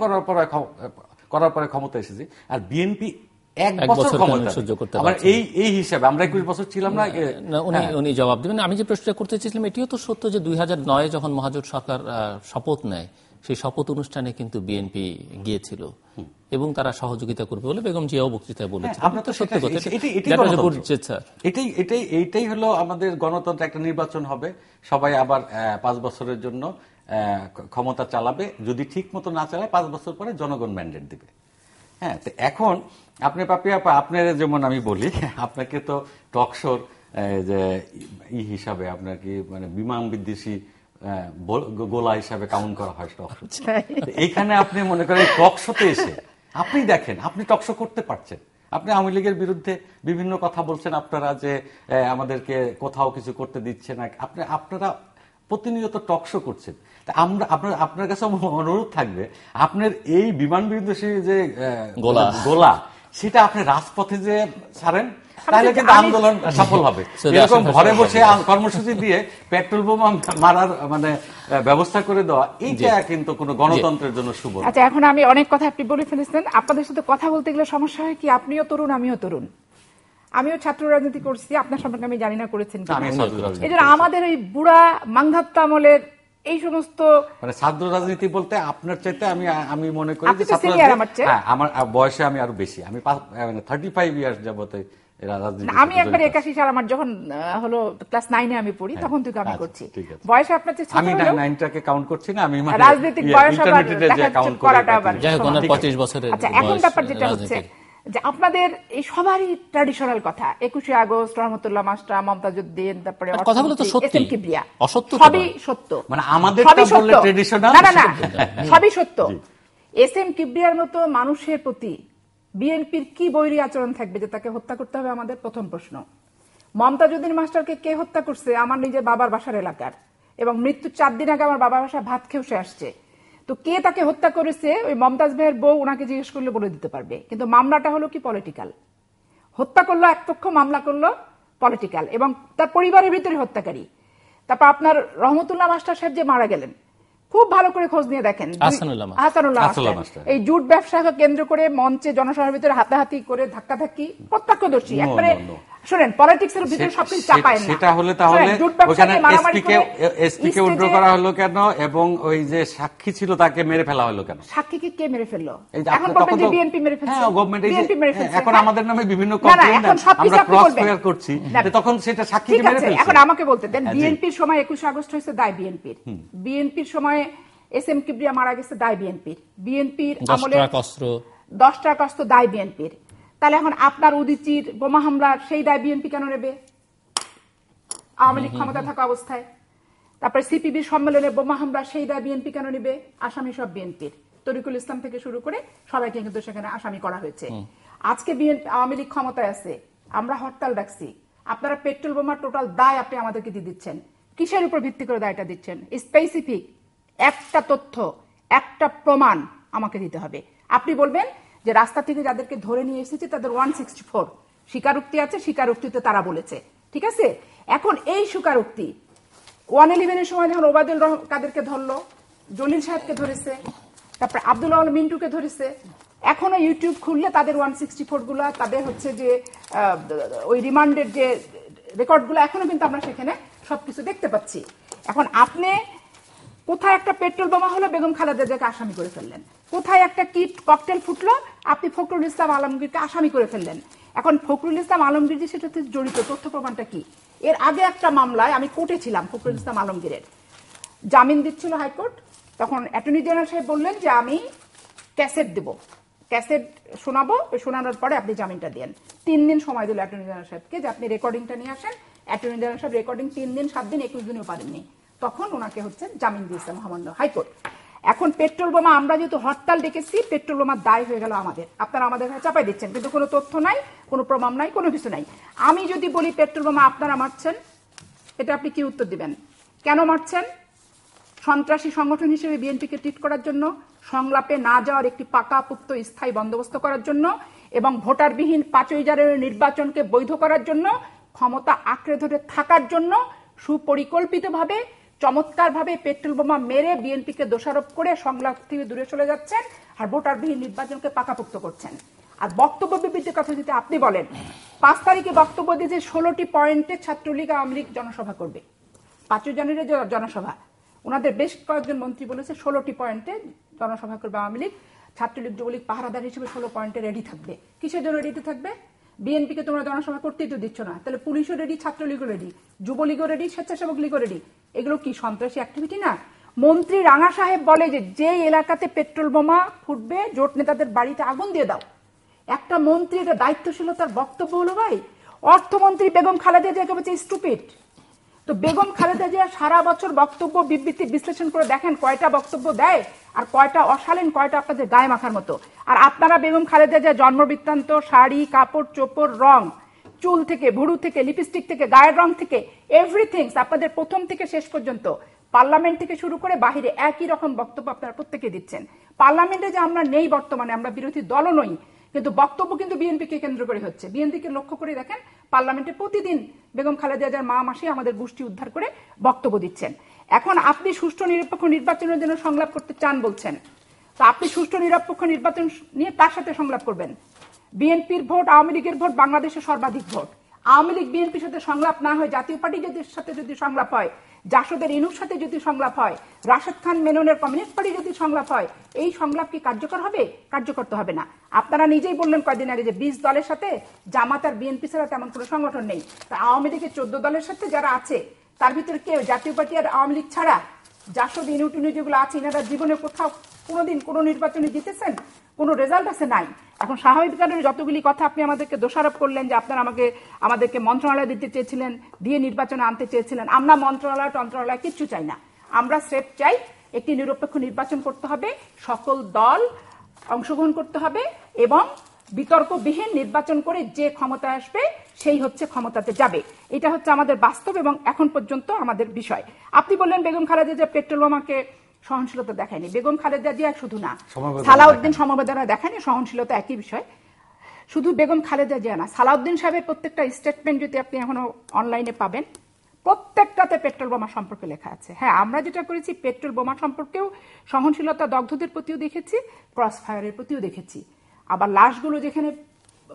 করার পরে ক্ষমতা এসেছি, আর বিএনপি 1 বছর ক্ষমতা। আবার এই হিসাবে আমরা 21 বছর ছিলাম না। উনি জবাব দেবেন। আমি যে প্রশ্নটা করতে চেয়েছিলাম, এটিও তো সত্য যে 2009 যখন মহাজোট সরকার শপথ নেয়, সেই শপথ অনুষ্ঠানে কিন্তু বিএনপি গিয়েছিল এবং তারা সহযোগিতা করবে বলে বেগম জিয়াও বক্তৃতায় বলেছেন। এইটাই হলো আমাদের গণতন্ত্র। একটা নির্বাচন হবে, সবাই আবার 5 বছরের জন্য ক্ষমতা চালাবে। যদি ঠিক মতো না চালায় 5 বছর পরে জনগণ ম্যান্ডেট দিবে। হ্যাঁ, তো এখন আপনি পাপিয়াপা, আপনার যেমন আমি বলি, আপনাকে তো টকশোর যে হিসাবে আপনার কি মানে বিমান বিদ্বেষী গোলা হিসাবে কাউন্ট করা হয় টকশো। এইখানে আপনি মনে করেন টকশোতে এসে আপনি দেখেন আপনি টকশো করতে পারছেন, আপনি আওয়ামী লীগের বিরুদ্ধে বিভিন্ন কথা বলছেন, আপনারা যে আমাদেরকে কোথাও কিছু করতে দিচ্ছে না, আপনারা প্রতিনিয়ত টকশো করছেন। আপনার কাছে অনুরোধ থাকবে, আপনার এই বিমান বিদ্বেষী যে গোলা সেটা আপনি রাজপথে যে ছাড়েন, তাহলে কিন্তু আন্দোলন সফল হবে। এরকম ঘরে বসে কর্মসূচি দিয়ে পেট্রোল বোমা মারার মানে ব্যবস্থা করে দেওয়া, এইটা কিন্তু কোনো গণতন্ত্রের জন্য শুভ। আচ্ছা, এখন আমি অনেক কথা আপনি বলে ফেলেছেন। আপনাদের সাথে কথা বলতে গেলে সমস্যা হয় কি, আপনিও তরুণ আমিও তরুণ, আমিও ছাত্র রাজনীতি করছি, আপনার সম্পর্কে আমি জানি না করেছেন। এই জন্য আমাদের এই বুড়া মাংধাত্তা আমলের এই সমস্ত মানে ছাত্র রাজনীতি বলতে আপনার চাইতে আমি মনে করি যে আমার বয়সে আমি আরো বেশি, আমি 35 ইয়ার্স যাবতে আমি একবার 81 সাল আমার যখন হলো ক্লাস 9-এ আমি পড়ি, তখন থেকে আমি করছি। বয়সে আপনার চেয়ে ছোট হলেও আমি 9টাকে কাউন্ট করছি না, আমি মানে রাজনৈতিক বয়স আবার কাউন্ট করাটা আবার যাই হোক 25 বছরের। আচ্ছা, এখন ব্যাপার যেটা হচ্ছে যে আপনাদের এই সবারই ট্র্যাডিশনাল কথা, 21শে আগস্ট, রহমতুল্লাহ মাস্টার, মমতাজউদ্দিন, তারপরে কথাগুলো তো সত্যি, কিবরিয়া, অসত্য সবই সত্য। মানে আমাদেরটা বললে ট্র্যাডিশনাল, না সবই সত্য। এসএম কিবরিয়ার মতো মানুষের প্রতি বিএনপির কি বৈরী আচরণ থাকবে যে তাকে হত্যা করতে হবে? আমাদের প্রথম প্রশ্ন। মমতাজউদ্দিন মাস্টারকে কে হত্যা করছে? আমার নিজের বাবার বাসার এলাকার, এবং মৃত্যুর 4 দিন আগে আমার বাবার বাসায় ভাত খেয়ে সে আসছে। তো কে তাকে হত্যা করেছে ওই মমতাজ ভাইয়ের বউ ওনাকে জিজ্ঞেস করলে বলে দিতে পারবে। কিন্তু মামলাটা হলো কি পলিটিক্যাল। হত্যা করলো এক পক্ষ, মামলা করলো পলিটিক্যাল, এবং তার পরিবারের ভিতরে হত্যাকারী। তারপর আপনার রহমতুল্লাহ মাস্টার সাহেব যে মারা গেলেন, খুব ভালো করে খোঁজ নিয়ে দেখেন। আহসানুল্লাহ মাস্টার এই জুট ব্যবসাকে কেন্দ্র করে মঞ্চে জনসভার ভিতরে হাতাহাতি করে ধাক্কাধাক্কি প্রত্যক্ষদর্শী, একবারে শুনেন পলিটিক্সের ভিতরে সবকিছু চাপায় না। সেটা হলে তাহলে ওখানে এসপি কে উইথড্র করা হলো কেন, এবং ওই যে সাক্ষী ছিল তাকে মেরে ফেলা হলো কেন? সাক্ষীকে কে মেরে ফেললো? এখন বলবেন যে বিএনপি মেরে ফেলছে। হ্যাঁ, গভর্নমেন্ট এখন আমাদের নামে বিভিন্ন কমপ্লেইন আমরা ক্রস ফায়ার করছি, তখন সেটা সাক্ষীকে মেরে ফেলছে। এখন আমাকে বলতে দেন, বিএনপির সময় 21 আগস্ট হয়েছে, দায় বিএনপির। বিএনপির সময় এসএম কিবরিয়া মারা গেছে, দায় বিএনপির। বিএনপির আমলে 10 টাকা অস্ত্র, দায় বিএনপির। তাহলে এখন আপনার উদীচীর বোমা হামলার সেই দায় বিএনপি কেন নেবে আওয়ামী লীগ ক্ষমতা থাকা অবস্থায়? তারপরে সিপিবির সম্মেলনে বোমা হামলা সেই দায় বিএনপি কেন নেবে? আসামি সব বিএনপির, তরিকুল ইসলাম থেকে শুরু করে সবাইকে কিন্তু সেখানে আসামি করা হয়েছে। আজকে বিএনপি আওয়ামী লীগ ক্ষমতায় আছে, আমরা হরতাল ডাকছি, আপনারা পেট্রোল বোমার টোটাল দায় আপনি আমাদেরকে দিয়ে দিচ্ছেন। কিসের উপর ভিত্তি করে দায়টা দিচ্ছেন? স্পেসিফিক একটা তথ্য, একটা প্রমাণ আমাকে দিতে হবে। আপনি বলবেন যে রাস্তা থেকে যাদেরকে ধরে নিয়ে এসেছে তাদের 164 স্বীকারোক্তি আছে, স্বীকারোক্তিতে তারা বলেছে, ঠিক আছে। এখন এই স্বীকারোক্তি 111-এর সময় যখন ওবায়দুল কাদেরকে ধরলো, জলিল সাহেবকে ধরেছে, তারপরে আব্দুল আল মিন্টুকে ধরেছে, এখনো ইউটিউব খুললে তাদের 164 গুলা, তাদের হচ্ছে যে ওই রিমান্ডের যে রেকর্ড গুলো এখনো কিন্তু আমরা সেখানে সবকিছু দেখতে পাচ্ছি। এখন আপনি কোথায় একটা পেট্রোল বোমা হলো, বেগম খালেদা জিয়াকে আসামি করে ফেললেন। কোথায় একটা কিট ককটেল ফুটলো, আপনি ফখরুল ইসলাম আলমগীরকে আসামি করে ফেললেন। এখন ফখরুল ইসলাম আলমগীর যে সেটাতে জড়িত, তথ্য প্রমাণটা কি? এর আগে একটা মামলায় আমি কোর্টে ছিলাম, ফখরুল ইসলাম আলমগীরের জামিন দিচ্ছিল হাইকোর্ট, তখন অ্যাটর্নি জেনারেল সাহেব বললেন যে আমি ক্যাসেট দেব, ক্যাসেট শোনাবো, শোনানোর পরে আপনি জামিনটা দেন। 3 দিন সময় দিল অ্যাটর্নি জেনারেল সাহেবকে যে আপনি রেকর্ডিংটা নিয়ে আসেন। অ্যাটর্নি জেনারেল সাহেব রেকর্ডিং 3 দিন, 7 দিন, 21 দিনও পারেননি, তখন ওনাকে হচ্ছে জামিন দিয়েছে মহামান্য হাইকোর্ট। এখন পেট্রোল বোমা আমরা যেহেতু হরতাল ডেকেছি, পেট্রোল বোমার দায় হয়ে গেল আমাদের, আপনারা আমাদের কাছে চাপাই দিচ্ছেন, কিন্তু কোনো তথ্য নাই, কোনো প্রমাণ নাই, কোনো কিছু নাই। আমি যদি বলি পেট্রোল বোমা আপনারা মারছেন, এটা আপনি কি উত্তর দিবেন? কেন মারছেন? সন্ত্রাসী সংগঠন হিসেবে বিএনপিকে ট্রিট করার জন্য, সংলাপে না যাওয়ার একটি পাকাপোক্ত স্থায়ী বন্দোবস্ত করার জন্য, এবং ভোটারবিহীন 5 জানুয়ারির নির্বাচনকে বৈধ করার জন্য, ক্ষমতা আঁকড়ে ধরে থাকার জন্য সুপরিকল্পিতভাবে চমৎকারভাবে পেট্রোল বোমা মেরে বিএনপিকে দোষারোপ করে সংলাপ থেকে দূরে চলে যাচ্ছেন, আর ভোটারবিহীন নির্বাচনকে পাকাপোক্ত করছেন। আর বক্তব্য বিবৃতির কথা যদি আপনি বলেন, 5 তারিখে বক্তব্য দিয়েছে 16টি পয়েন্টে ছাত্রলীগ আওয়ামী লীগ জনসভা করবে। 5 জানুয়ারির যে জনসভা, ওনাদের বেশ কয়েকজন মন্ত্রী বলেছে 16টি পয়েন্টে জনসভা করবে আওয়ামী লীগ, ছাত্রলীগ যুবলীগ পাহারাদার হিসেবে 16 পয়েন্টে রেডি থাকবে। কিসের জন্য রেডি থাকবে? বিএনপিকে তোমরা জনসভা করতেই তো দিচ্ছ না, তাহলে পুলিশও রেডি, ছাত্রলীগও রেডি, যুবলীগও রেডি, স্বেচ্ছাসেবক লীগও রেডি। এগুলো কি সন্ত্রাসী অ্যাক্টিভিটি না? মন্ত্রী রাঙা সাহেব বলে যে এলাকাতে পেট্রোল বোমা ফুটবে, জোট নেতাদের বাড়িতে আগুন দিয়ে দাও। একটা মন্ত্রী, এটা দায়িত্বশীলতার বক্তব্য হলো ভাই? অর্থমন্ত্রী বেগম খালেদা জিয়াকে বলছে স্টুপিড। তো বেগম খালেদা জিয়া সারা বছর বক্তব্য বিবৃতি বিশ্লেষণ করে দেখেন কয়টা বক্তব্য দেয় আর কয়টা অশালীন, কয়টা আপনাদের গায়ে মাখার মতো। আর আপনারা বেগম খালেদা জিয়া জন্মবৃত্তান্ত, শাড়ি, কাপড় চোপড়, রং, চুল থেকে, ভুরু থেকে, লিপস্টিক থেকে, গায়ের রং থেকে, এভরিথিং আপনাদের প্রথম থেকে শেষ পর্যন্ত, পার্লামেন্ট থেকে শুরু করে বাহিরে একই রকম বক্তব্য আপনারা প্রত্যেকে দিচ্ছেন। পার্লামেন্টে যে আমরা নেই বর্তমানে, আমরা বিরোধী দলও নই, কিন্তু বক্তব্য কিন্তু বিএনপিকে কেন্দ্র করে হচ্ছে। বিএনপিকে লক্ষ্য করে দেখেন পার্লামেন্টে প্রতিদিন বেগম খালেদা জিয়ার মা মাসি আমাদের গোষ্ঠী উদ্ধার করে বক্তব্য দিচ্ছেন। এখন আপনি সুষ্ঠু নিরপেক্ষ নির্বাচনের জন্য সংলাপ করতে চান বলছেন, তো আপনি সুষ্ঠু নিরপেক্ষ নির্বাচন নিয়ে তার সাথে সংলাপ করবেন। বিএনপির ভোট, আওয়ামী লীগের ভোট বাংলাদেশের সর্বাধিক ভোট। আওয়ামী লীগ বিএনপির সাথে সংলাপ না হয়, জাতীয় পার্টির সাথে যদি সংলাপ হয়, জাসদের ইনুর সাথে যদি সংলাপ হয়, রাশেদ খান মেননের কমিউনিস্ট পার্টি যদি সংলাপ হয়, এই সংলাপ কি কার্যকর হবে? কার্যকর তো হবে না। আপনারা নিজেই বললেন কয়েকদিন আগে যে 20 দলের সাথে জামাত আর বিএনপি ছাড়া তেমন কোনো সংগঠন নেই। তা আওয়ামী লীগের 14 দলের সাথে যারা আছে, তার ভিতরে কেউ জাতীয় পার্টি আর আওয়ামী লীগ ছাড়া জাসদ ইনু টিনু যেগুলো আছে, এনারা জীবনে কোথাও কোনোদিন কোনো নির্বাচনে জিতেছেন? কোনো রেজাল্ট আছে? নাই। এখন স্বাভাবিক কারণে যতগুলি কথা আপনি আমাদেরকে দোষারোপ করলেন যে আপনারা আমাদেরকে মন্ত্রণালয় দিতে চেয়েছিলেন, দিয়ে নির্বাচনে আনতে চেয়েছিলেন। আমরা মন্ত্রণালয় কিচ্ছু চাই না। আমরা স্রেফ চাই একটি নিরপেক্ষ নির্বাচন করতে হবে, সকল দল অংশগ্রহণ করতে হবে, এবং বিতর্কবিহীন নির্বাচন করে যে ক্ষমতায় আসবে সেই হচ্ছে ক্ষমতাতে যাবে। এটা হচ্ছে আমাদের বাস্তব এবং এখন পর্যন্ত আমাদের বিষয়। আপনি বললেন বেগম খালেদা জিয়া পেট্রোল বোমাকে সহনশীলতা দেখায়নি। বেগম খালেদা জিয়া শুধু না, সালাউদ্দিন সমবেদনা দেখায়নি, সহনশীলতা একই বিষয়। শুধু বেগম খালেদা জিয়া না, সালাউদ্দিন সাহেবের প্রত্যেকটা স্টেটমেন্ট যদি আপনি এখনো অনলাইনে পাবেন, প্রত্যেকটাতে পেট্রোল বোমা সম্পর্কে লেখা আছে। হ্যাঁ, আমরা যেটা করেছি পেট্রোল বোমা সম্পর্কেও সহনশীলতা দগ্ধদের প্রতিও দেখেছি, ক্রস ফায়ারের প্রতিও দেখেছি, আবার লাশগুলো যেখানে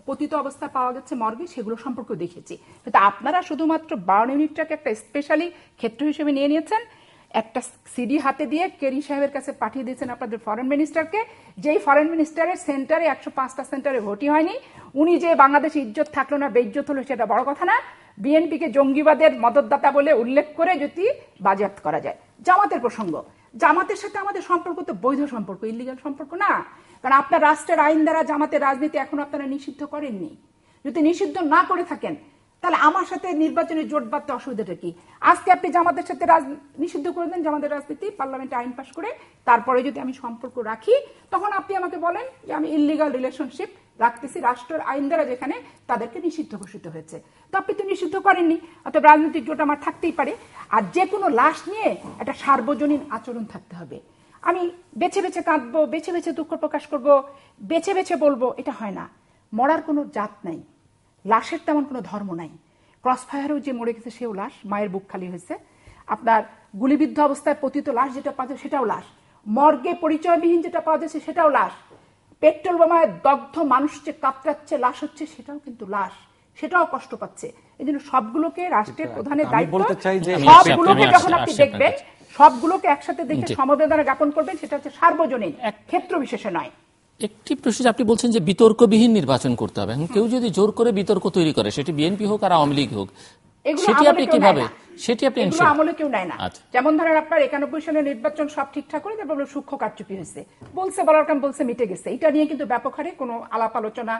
পতিত অবস্থা পাওয়া গেছে মর্গে সেগুলো সম্পর্কেও দেখেছি। কিন্তু আপনারা শুধুমাত্র বার্ন ইউনিটটাকে একটা স্পেশালি ক্ষেত্র হিসেবে নিয়ে নিয়েছেন, একটা সিডি হাতে দিয়ে কেরি সাহেবের কাছে পাঠিয়ে দিয়েছেন আপনাদের ফরেন মিনিস্টারকে, যেই ফরেন মিনিস্টারের সেন্টারে 105টা সেন্টারে ভোটই হয়নি, উনি যে বাংলাদেশে ইজ্জত থাকলো না বেইজ্জত হলো সেটা বড় কথা না, বিএনপিকে জঙ্গিবাদের মদতদাতা বলে উল্লেখ করে যদি বাজেয়াপ্ত করা যায়। জামাতের প্রসঙ্গ, জামাতের সাথে আমাদের সম্পর্ক তো বৈধ সম্পর্ক, ইলিগাল সম্পর্ক না। কারণ আপনার রাষ্ট্রের আইন দ্বারা জামাতের রাজনীতি এখন আপনারা নিষিদ্ধ করেননি। যদি নিষিদ্ধ না করে থাকেন তাহলে আমার সাথে নির্বাচনে জোট বাঁধতে অসুবিধাটা কি? আজকে আপনি জামাতের সাথে নিষিদ্ধ করে দেন জামাতের রাজনীতি, পার্লামেন্টে আইন পাশ করে, তারপরে যদি আমি সম্পর্ক রাখি তখন আপনি আমাকে বলেন যে আমি ইললিগাল রিলেশনশিপ রাখতেছি রাষ্ট্রের আইন দ্বারা যেখানে তাদেরকে নিষিদ্ধ ঘোষিত হয়েছে। তো আপনি তো নিষিদ্ধ করেননি, অতএব রাজনৈতিক জোট আমার থাকতেই পারে। আর যে কোনো লাশ নিয়ে একটা সার্বজনীন আচরণ থাকতে হবে। আমি বেছে বেছে কাঁদবো, বেছে বেছে দুঃখ প্রকাশ করব, বেছে বেছে বলবো, এটা হয় না। মরার কোনো জাত নাই, লাশের তেমন কোনো ধর্ম নাই। ক্রস ফায়ারেও যে মরে গেছে সেও লাশ, মায়ের বুক খালি হয়েছে। আপনার গুলিবিদ্ধ অবস্থায় পতিত লাশ যেটা পাওয়া যায় সেটাও লাশ, মর্গে পরিচয়বিহীন যেটা পাওয়া যাচ্ছে সেটাও লাশ, পেট্রোল বোমায় দগ্ধ মানুষ যে কাতরাচ্ছে লাশ হচ্ছে সেটাও কিন্তু লাশ, সেটাও কষ্ট পাচ্ছে। এই জন্য সবগুলোকে রাষ্ট্রের প্রধানের দায়িত্ব, সবগুলোকে যখন আপনি দেখবেন সবগুলোকে একসাথে দেখে সমবেদনা জ্ঞাপন করবেন, সেটা হচ্ছে সার্বজনীন, ক্ষেত্র বিশেষে নয়। একটি প্রশ্ন, আপনি বলছেন যে বিতর্কবিহীন নির্বাচন করতে হবে। কেউ যদি জোর করে বিতর্ক তৈরি করে, সেটি বিএনপি হোক আর আওয়ামী লীগ হোক, সেটি আপনি কিভাবে, সেটি আপনি আমলে কেউ নেয় না। যেমন ধরেন আপনার 91 সালের নির্বাচন সব ঠিকঠাক করে তারপর সূক্ষ্ম কারচুপি হয়েছে, বলছে বলার কাম বলছে, মিটে গেছে। এটা নিয়ে কিন্তু ব্যাপক হারে কোনো আলাপ আলোচনা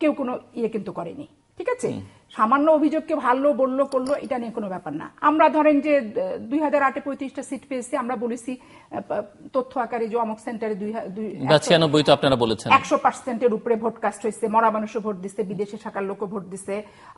কেউ কোনো কিন্তু করেনি, ঠিক আছে? সামান্য অভিযোগকে ভালো বললো করলো, এটা নিয়ে কোনো ব্যাপার না। আমরা ধরেন যে 2008-এ 35টা সিট পেয়েছি, আমরা বলেছি তথ্য আকারে যে অমুক সেন্টারে 96 তো আপনারা বলেছেন 100%-এর উপরে ভোট কাস্ট হয়েছে, মরা মানুষও ভোট দিচ্ছে, বিদেশে থাকার লোকও ভোট দিচ্ছে।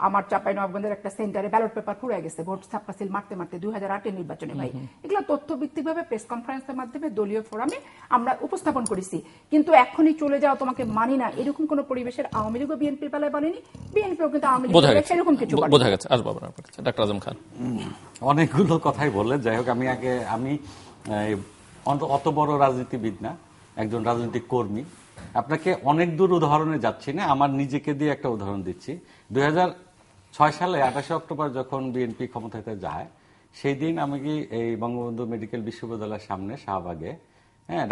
আমার চাঁপাইনবাবগঞ্জের একটা সেন্টারে ব্যালট পেপার পুড়ে গেছে ভোট ছাপ্পাসিল মারতে মারতে 2008-এর নির্বাচনে। ভাই, এগুলো তথ্য ভিত্তিকভাবে প্রেস কনফারেন্সের মাধ্যমে দলীয় ফোরামে আমরা উপস্থাপন করেছি। কিন্তু এখনই চলে যাও তোমাকে মানি না, এরকম কোন পরিবেশের আওয়ামী লীগও বিএনপির বেলায় বলেনি, বিএনপিও কিন্তু আওয়ামী লীগ সেরকম কিছু বোঝা গেছে। আসবো আপনার কাছে, ডাক্তার আজম খান। অনেকগুলো কথাই বললেন। যাই হোক, আমি অত বড় রাজনীতিবিদ না, একজন রাজনৈতিক কর্মী। আপনাকে অনেক দূর উদাহরণে যাচ্ছি না, আমার নিজেকে দিয়ে একটা উদাহরণ দিচ্ছি। 2006 সালে 28 অক্টোবর যখন বিএনপি ক্ষমতাতে যায়, সেই দিন আমি কি এই বঙ্গবন্ধু মেডিকেল বিশ্ববিদ্যালয়ের সামনে শাহবাগে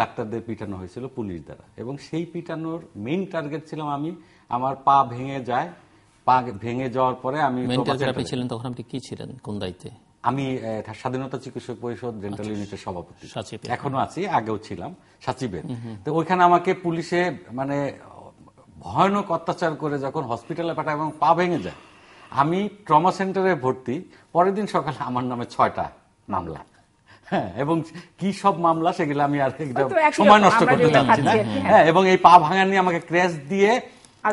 ডাক্তারদের পিটানো হয়েছিল পুলিশ দ্বারা, এবং সেই পিটানোর মেইন টার্গেট ছিলাম আমি। আমার পা ভেঙে যায়, পা ভেঙে যাওয়ার পরে আমি ছিলেন, তখন আপনি কি ছিলেন, কোন দায়িত্বে? আমি স্বাধীনতা চিকিৎসক পরিষদ ডেন্টাল ইউনিটের সভাপতি, এখনো আছি, আগেও ছিলাম সচিবের। তো ওইখানে আমাকে পুলিশে মানে ভয়ানক অত্যাচার করে যখন হসপিটালে পাঠায় এবং পা ভেঙে যায়, আমি ট্রমা সেন্টারে ভর্তি। পরের দিন সকালে আমার নামে 6টা মামলা। হ্যাঁ, এবং কি সব মামলা সেগুলো আমি আর সময় নষ্ট করতে চাচ্ছি না। হ্যাঁ, এবং এই পা ভাঙা নিয়ে আমাকে ক্র্যাশ দিয়ে,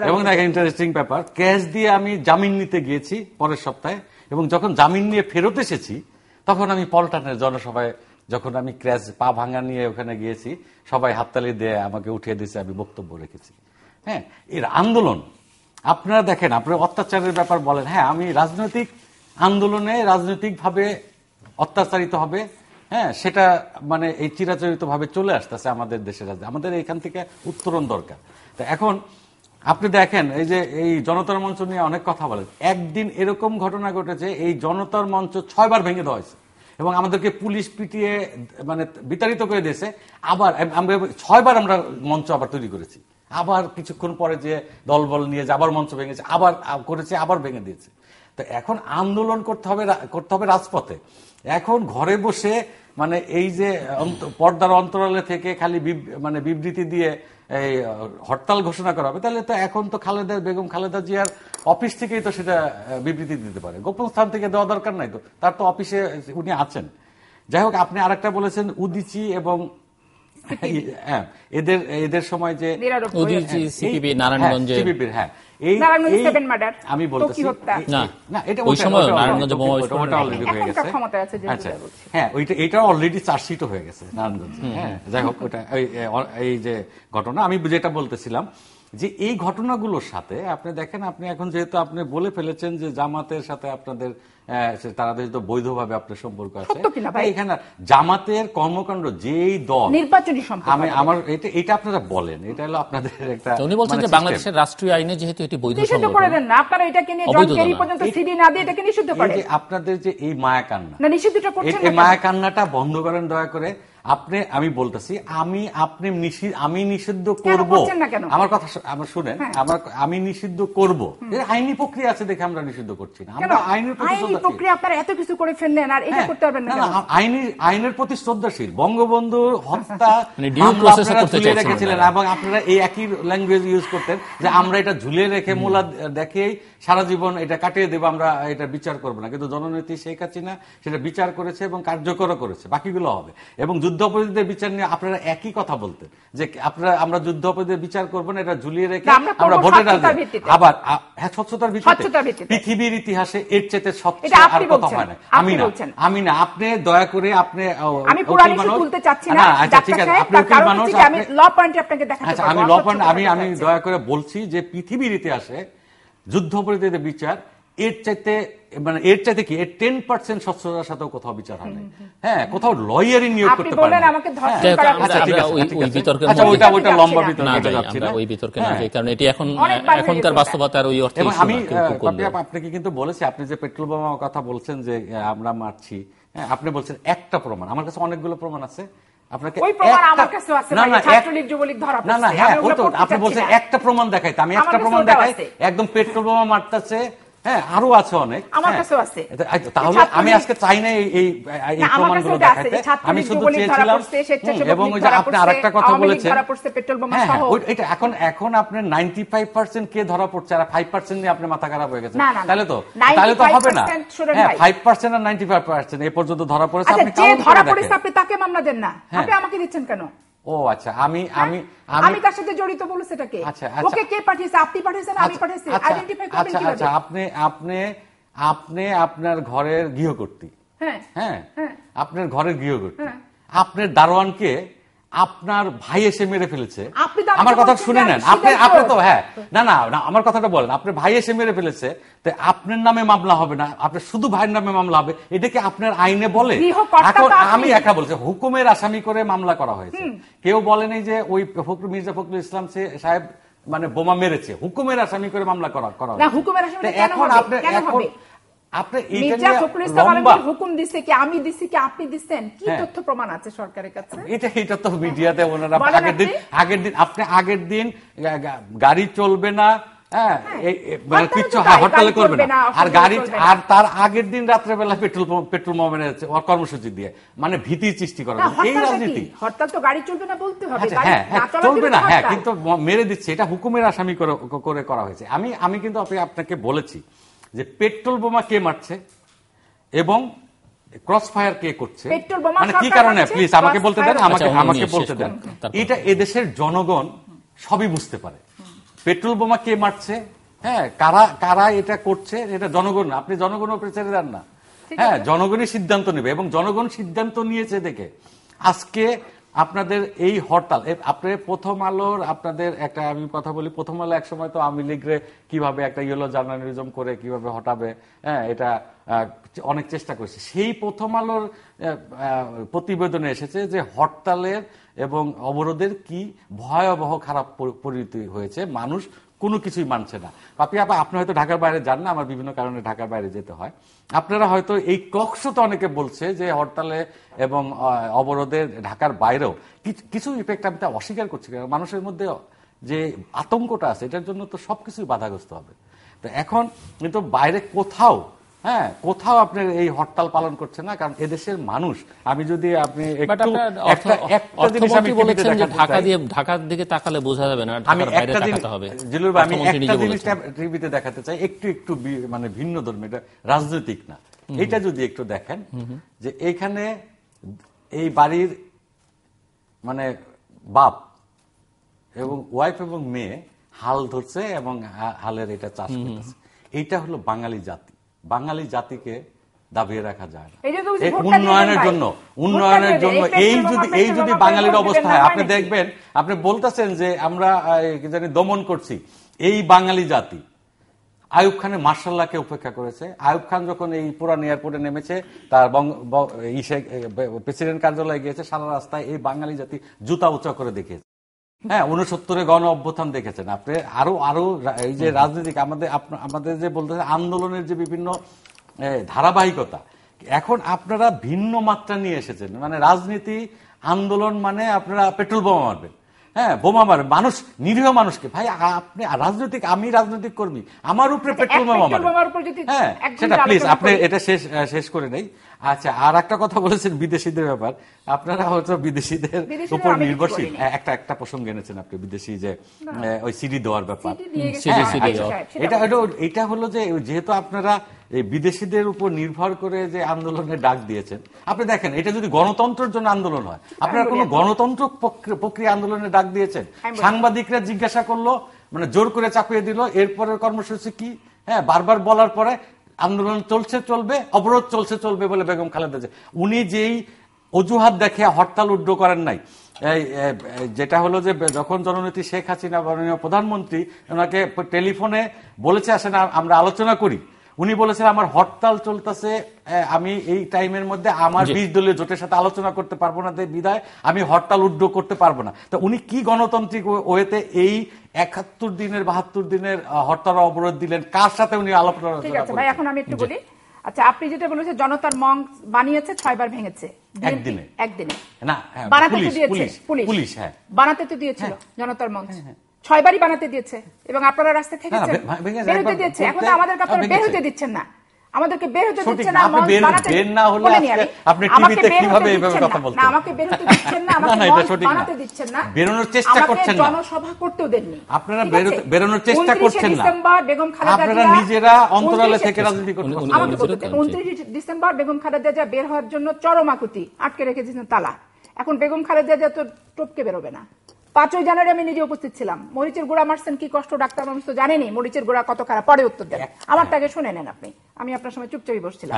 এবং ইন্টারেস্টিং ব্যাপার, ক্যাশ দিয়ে আমি জামিন নিতে গিয়েছি পরের সপ্তাহে, এবং যখন জামিন নিয়ে ফেরত এসেছি তখন আমি পল্টনের জনসভায়, যখন আমি ক্র্যাশ পা ভাঙা নিয়ে ওখানে গিয়েছি, সবাই হাততালি দিয়ে আমাকে উঠিয়ে দিয়েছে, আমি বক্তব্য রেখেছি। হ্যাঁ, এর আন্দোলন আপনারা দেখেন, আপনারা অত্যাচারের ব্যাপার বলেন। হ্যাঁ, আমি রাজনৈতিক আন্দোলনে রাজনৈতিকভাবে অত্যাচারিত হবে, হ্যাঁ, সেটা মানে এই চিরাচরিত ভাবে চলে আসতেছে আমাদের দেশের রাজনীতি। আমাদের এখান থেকে উত্তরণ দরকার। তো এখন আপনি দেখেন, এই যে এই জনতার মঞ্চ নিয়ে অনেক কথা বলেন, একদিন এরকম ঘটনা ঘটেছে, এই জনতার মঞ্চ 6 বার ভেঙে দেওয়া হয়েছে এবং আমাদেরকে পুলিশ পিটিয়ে মানে বিতাড়িত করে দিয়েছে। আবার আমরা 6 বার আমরা মঞ্চ আবার তৈরি করেছি, আবার কিছুক্ষণ পরে যে দলবল নিয়ে যে আবার মঞ্চ ভেঙেছে, আবার করেছে, আবার ভেঙে দিয়েছে। তো এখন আন্দোলন করতে হবে রাজপথে। এখন ঘরে বসে মানে এই যে পর্দার অন্তরালে থেকে খালি মানে বিবৃতি দিয়ে এই হরতাল ঘোষণা করা হবে, তাহলে তো এখন তো বেগম খালেদা জিয়ার অফিস থেকেই তো সেটা বিবৃতি দিতে পারে, গোপন স্থান থেকে দেওয়া দরকার নাই তো, তার তো অফিসে উনি আছেন। যাই হোক, আপনি আরেকটা বলেছেন উদিচি এবং এদের সময় যে নারায়ণগঞ্জের, হ্যাঁ, আমি বলতেছি হ্যাঁ, এইটা অলরেডি চার্জশিটও হয়ে গেছে নারায়ণগঞ্জে। হ্যাঁ, যাই হোক, ওটা এই যে ঘটনা আমি যেটা বলতেছিলাম যে এই ঘটনাগুলোর সাথে আপনি দেখেন, আপনি এখন যেহেতু আপনি বলে ফেলেছেন যে জামাতের সাথে আপনাদের তারা যেহেতু বৈধভাবে আপনার সম্পর্ক আছে, এখানে জামাতের কর্মকাণ্ড যেই দল নির্বাচনী সম্পর্ক, আমি আমার এটা আপনারা বলেন, এটা হলো আপনাদের একটা, উনি বলছেন যে বাংলাদেশের রাষ্ট্রীয় আইনে যেহেতু এটি বৈধ নিষিদ্ধ করে দেন না আপনারা, এটাকে নিয়ে জন কেরি পর্যন্ত সিডি না দিয়ে এটাকে নিষিদ্ধ করেন। আপনাদের যে এই মায়াকান্না, না নিষিদ্ধটা করছেন না, এই মায়াকান্নাটা বন্ধ করেন দয়া করে। আমি বলতেছি, আমি নিষিদ্ধ করব, আমার কথা আমার শুনেন, আমি নিষিদ্ধ করব, আইনি প্রক্রিয়া আছে দেখে আমরা নিষিদ্ধ করছি না। আমরা আইনের প্রক্রিয়া আপনারা এত কিছু করে ফেললেন আর এটা করতে পারবেন না। আইনের প্রতি শ্রদ্ধাশীল। বঙ্গবন্ধুর হত্যা ঝুলিয়ে রেখেছিলেন এবং আপনারা এই একই ল্যাঙ্গুয়েজ ইউজ করতেন যে আমরা এটা ঝুলিয়ে রেখে মোলা দেখেই সারা জীবন এটা কাটিয়ে দেবো, আমরা এটা বিচার করবো না। কিন্তু জননেত্রী শেখ হাসিনা সেটা বিচার করেছে এবং কার্যকর করেছে, বাকিগুলো হবে। এবং যুদ্ধ অপরাধীদের বিচার নিয়ে আপনারা একই কথা বলতেন যে আমরা যুদ্ধ অপরাধীদের বিচার করবো না, এটা ঝুলিয়ে রেখে আমরা ভোটের আবার স্বচ্ছতার ভিত্তিতে। পৃথিবীর ইতিহাসে এর চেয়ে স্বচ্ছ আর কথা হয় না। আমি না, আপনি দয়া করে আপনি আমি দয়া করে বলছি যে পৃথিবীর ইতিহাসে যুদ্ধ অপরাধীদের বিচার এর চাইতে কি 10% স্বচ্ছতার সাথেও কোথাও বিচার হয় না। হ্যাঁ, কোথাও লয়ারই নিয়োগ করতে পারে না। ওইটা লম্বা বিতর্ক, কারণ এটি এখনকার বাস্তবতার ওই অর্থে। আমি আপনাকে কিন্তু বলেছি, আপনি যে পেট্রোল বোমার কথা বলছেন যে আমরা মারছি, আপনি বলছেন একটা প্রমাণ, আমার কাছে অনেকগুলো প্রমাণ আছে। আপনাকে আপনি বলছেন একটা প্রমাণ দেখাইতে, আমি একটা প্রমাণ দেখাই, একদম পেট্রোল বোমা মারতেছে। হ্যাঁ, আরো আছে অনেক, আমার কাছেও আছে। তাহলে আমি আজকে চাই না এই প্রমাণগুলো দেখাইতে, আমি শুধু চেয়েছিলাম। এবং ওই যে আপনি আরেকটা কথা বলেছেন, এটা এখন আপনার 95% কে ধরা পড়ছে আর 5% নিয়ে আপনার মাথা খারাপ হয়ে গেছে, তাহলে তো হবে না। 5% আর 95% এই পর্যন্ত ধরা পড়েছে, আপনি ধরা পড়েছে, আপনি তাকে মামলা দেন না, আপনি আমাকে দিচ্ছেন কেন? ও আচ্ছা, আমি তার সাথে জড়িত বলেছে এটাকে, ওকে কে পাঠিয়েছে? আপনি পাঠিয়েছেন, আমি পাঠিয়েছি, আইডেন্টিফাই করবেন কিভাবে? আচ্ছা, আপনি আপনার ঘরের গৃহকর্ত্রী, হ্যাঁ, আপনার ঘরের গৃহকর্ত্রী, আপনার দারোয়ানকে আপনার ভাই এসে মেরে ফেলেছে। আমার কথা শুনে নেন, আপনি তো না, আমার কথাটা বলেন, আপনার ভাই এসে মেরে ফেলেছে, তো আপনার নামে মামলা হবে না, আপনার শুধু ভাইয়ের নামে মামলা হবে, এটাকে আপনার আইনে বলে? এখন আমি একা বলছি, হুকুমের আসামি করে মামলা করা হয়েছে, কেউ বলেনি যে ওই মির্জা ফখরুল ইসলাম সাহেব মানে বোমা মেরেছে, হুকুমের আসামি করে মামলা করা হয়েছে। এখন আপনি হুকুম দিচ্ছে কি আমি দিচ্ছি কি আপনি দিচ্ছেন, কি তথ্য প্রমাণ আছে সরকারের কাছে? এটা তো মিডিয়াতে ওনারা আগের দিন গাড়ি চলবে না, কিছু হরতাল করবে না, আর তার আগের দিন রাত্রেবেলা পেট্রোল বোমা কর্মসূচি দিয়ে মানে ভীতি সৃষ্টি করা, এই রাজনীতি। হরতাল তো গাড়ি চলবে না বলতে হবে, চলবে না, কিন্তু মেরে দিচ্ছে, এটা হুকুমের আসামি করে করা হয়েছে। আমি কিন্তু আপনাকে বলেছি যে পেট্রোল বোমা কে মারছে এবং ক্রস ফায়ার কে করছে, মানে কি কারণে, প্লিজ আমাকে বলতে দেন, আমাকে বলতে দেন। এটা এদেশের জনগণ সবই বুঝতে পারে, পেট্রোল বোমা কে মারছে, কারা এটা করছে, এটা জনগণ, আপনি জনগণের উপরে ছেড়ে দেন না। জনগণই সিদ্ধান্ত নেবে এবং জনগণ সিদ্ধান্ত নিয়েছে দেখে আজকে আপনাদের এই হরতাল। আপনি প্রথম আলোর আপনাদের একটা আমি কথা বলি, প্রথম আলো এক সময় তো আওয়ামী লীগরে কিভাবে একটা ইয়েলো জার্নালিজম করে কিভাবে হটাবে, এটা অনেক চেষ্টা করেছে। সেই প্রথম আলোর প্রতিবেদনে এসেছে যে হরতালের এবং অবরোধের কি ভয়াবহ খারাপ পরিণতি হয়েছে, মানুষ কোনো কিছুই মানছে না। আপনি হয়তো ঢাকার বাইরে যান না, আমার বিভিন্ন কারণে ঢাকার বাইরে যেতে হয়। আপনারা হয়তো এই ক্লকশোতে অনেকে বলছে যে হরতালে এবং অবরোধে ঢাকার বাইরেও কিছু ইফেক্ট, আমি তা অস্বীকার করছি, কারণ মানুষের মধ্যে যে আতঙ্কটা আছে এটার জন্য তো সবকিছুই বাধাগ্রস্ত হবে। তো এখন কিন্তু বাইরে কোথাও আপনার এই হরতাল পালন করছে না, কারণ এদেশের মানুষ, আমি যদি আপনি ঢাকার দিকে তাকালে বোঝা যাবে না, আমি একটা জিনিস টিভিতে দেখাতে চাই, একটু মানে ভিন্ন ধর্মী, এটা রাজনৈতিক না, এটা যদি একটু দেখেন যে এইখানে এই বাড়ির মানে বাপ এবং ওয়াইফ এবং মেয়ে হাল ধরছে এবং হালের এটা চাষ করতেছে। এইটা হলো বাঙালি জাতি। বাঙালি জাতিকে দাবিয়ে রাখা যায় না। এই যে তুমি এই ভোটটা উন্নয়নের দিবেন জন্য ভাই, উন্নয়নের জন্য ভোটটা দিবেন, এই যদি পেট্রোল বাঙালির পাম্পে অবস্থা ভোট হয়, দিবেন না, আপনি হয় নাকি? দেখবেন, আপনি বলতেছেন যে আমরা কি জানি দমন করছি, এই বাঙালি জাতি আইয়ুব খানের মার্শাল্লাহকে উপেক্ষা করেছে। আইয়ুব খান যখন এই পুরান এয়ারপোর্টে নেমেছে, তার প্রেসিডেন্ট কার্যালয়ে গিয়েছে, সারা রাস্তায় এই বাঙালি জাতি জুতা উঁচা করে দেখিয়েছে। হ্যাঁ, 69-এ গণ অভ্যুত্থান দেখেছেন আপনি, আরো এই যে রাজনৈতিক আমাদের যে বলতে আন্দোলনের যে বিভিন্ন ধারাবাহিকতা, এখন আপনারা ভিন্ন মাত্রা নিয়ে এসেছেন। মানে রাজনীতি আন্দোলন মানে আপনারা পেট্রোল বোমা মারবেন, হ্যাঁ বোমা মারবেন মানুষ, নিরীহ মানুষকে। ভাই আপনি আমি রাজনৈতিক কর্মী, আমার উপরে পেট্রোল বোমা মারবেন, হ্যাঁ সেটা প্লিজ আপনি এটা শেষ করে নেই। আচ্ছা, আর একটা কথা বলেছেন বিদেশিদের ব্যাপার, আপনারা হয়তো বিদেশিদের উপর নির্ভরশীল। একটা প্রসঙ্গ এনেছেন আপনি, বিদেশি যে ওই সিডি দেওয়ার ব্যাপার, এটা হলো যে যেহেতু আপনারা এই বিদেশিদের উপর নির্ভর করে যে আন্দোলনের ডাক দিয়েছেন, আপনি দেখেন এটা যদি গণতন্ত্রের জন্য আন্দোলন হয়, আপনারা কোন গণতন্ত্র প্রক্রিয়া আন্দোলনের ডাক দিয়েছেন? সাংবাদিকরা জিজ্ঞাসা করলো, মানে জোর করে চাপিয়ে দিল, এরপরের কর্মসূচি কি? হ্যাঁ, বারবার বলার পরে আন্দোলন চলবে, অবরোধ চলবে বলে বেগম খালেদা জিয়া উনি যেই অজুহাত দেখে হরতাল উড্ড করেন নাই, যেটা হলো যে যখন জননেত্রী শেখ হাসিনা মাননীয় প্রধানমন্ত্রী ওনাকে টেলিফোনে বলেছে আসেন আমরা আলোচনা করি, উনি বলেছেন আমার হরতাল চলতেছে, আমি এই টাইমের মধ্যে আমার 20 দলীয় জোটের সাথে আলোচনা করতে পারবো না, বিদায় আমি হরতাল উড্ড করতে পারবো না। তো উনি কি গণতান্ত্রিক ওয়েতে এই 71 দিনের 72 দিনের হরতাল অবরোধ দিলেন? কার সাথে উনি আলোচনা করেছেন? ভাই এখন আমি একটু বলি। আচ্ছা, আপনি যেটা বলেছেন জনতার মঞ্চ বানিয়েছে 6 বার ভেঙেছে একদিনে না, বানাতে তো দিয়েছে পুলিশ, হ্যাঁ বানাতে তো দিয়েছিল জনতার মঞ্চ, 6 বারই বানাতে দিয়েছে এবং আপনারা রাস্তায় থেকেছেন, বের হতে দিয়েছে। এখন আমাদের আপনারা বের হতে দিচ্ছেন না, আমাদেরকে বের হতে দিচ্ছেন না, বের না হলে আপনি টিভিতে কিভাবে এইভাবে কথা বলছেন? না, আমাকে বের হতে দিচ্ছেন না, আমাকে বানাতে দিচ্ছেন না, বেরোনোর চেষ্টা করছেন না, জনসভা করতেও দেননি আপনারা, বেরোনোর চেষ্টা করছেন না, আপনারা নিজেরা অন্তরালে থেকে রাজনীতি করছেন। 29 ডিসেম্বর বেগম খালেদা জিয়া বের হওয়ার জন্য চরম আকুতি, আটকে রেখেছিলেন তালা। এখন বেগম খালেদা জিয়া তো টপকে বেরোবে না। 5 জানুয়ারি আমি নিজে উপস্থিত ছিলাম, মরিচের গুঁড়া মারছেন কি কষ্ট ডাক্তার মানুষ তো জানেনি, মরিচের গুঁড়া কত খারাপ, পরে উত্তর দেন, আমারটাকে শুনে নেন আপনি, আমি আপনার সময় চুপচাপই বসছিলাম।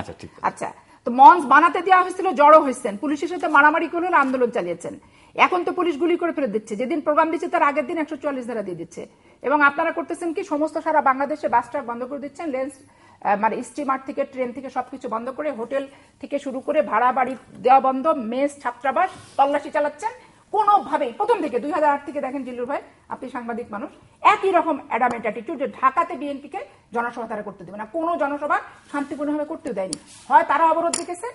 আচ্ছা, তো মঞ্চ বানাতে দেওয়া হয়েছিল, জড়ো হয়েছেন, পুলিশের সাথে মারামারি করে আন্দোলন চালিয়েছেন। এখন তো পুলিশ গুলি করে ফেলে দিচ্ছে, যেদিন প্রোগ্রাম দিচ্ছে তার আগের দিন 144 ধারা দিয়ে দিচ্ছে। এবং আপনারা করতেছেন কি, সমস্ত সারা বাংলাদেশে বাস ট্রাক বন্ধ করে দিচ্ছেন, লেন্স মানে স্টিমার থেকে ট্রেন থেকে সবকিছু বন্ধ করে, হোটেল থেকে শুরু করে ভাড়া বাড়ি দেওয়া বন্ধ, মেস ছাত্রাবাস তল্লাশি চালাচ্ছেন কোনোভাবেই। প্রথম থেকে 2008 থেকে দেখেন জিল্লুর ভাই, আপনি সাংবাদিক মানুষ, একই রকম অ্যাডামেন্ট অ্যাটিটিউড যে ঢাকাতে বিএনপিকে জনসভা তারা করতে দেবে না, কোনো জনসভা শান্তিপূর্ণভাবে করতেও দেয়নি। হয় তারা অবরোধ দেখেছে,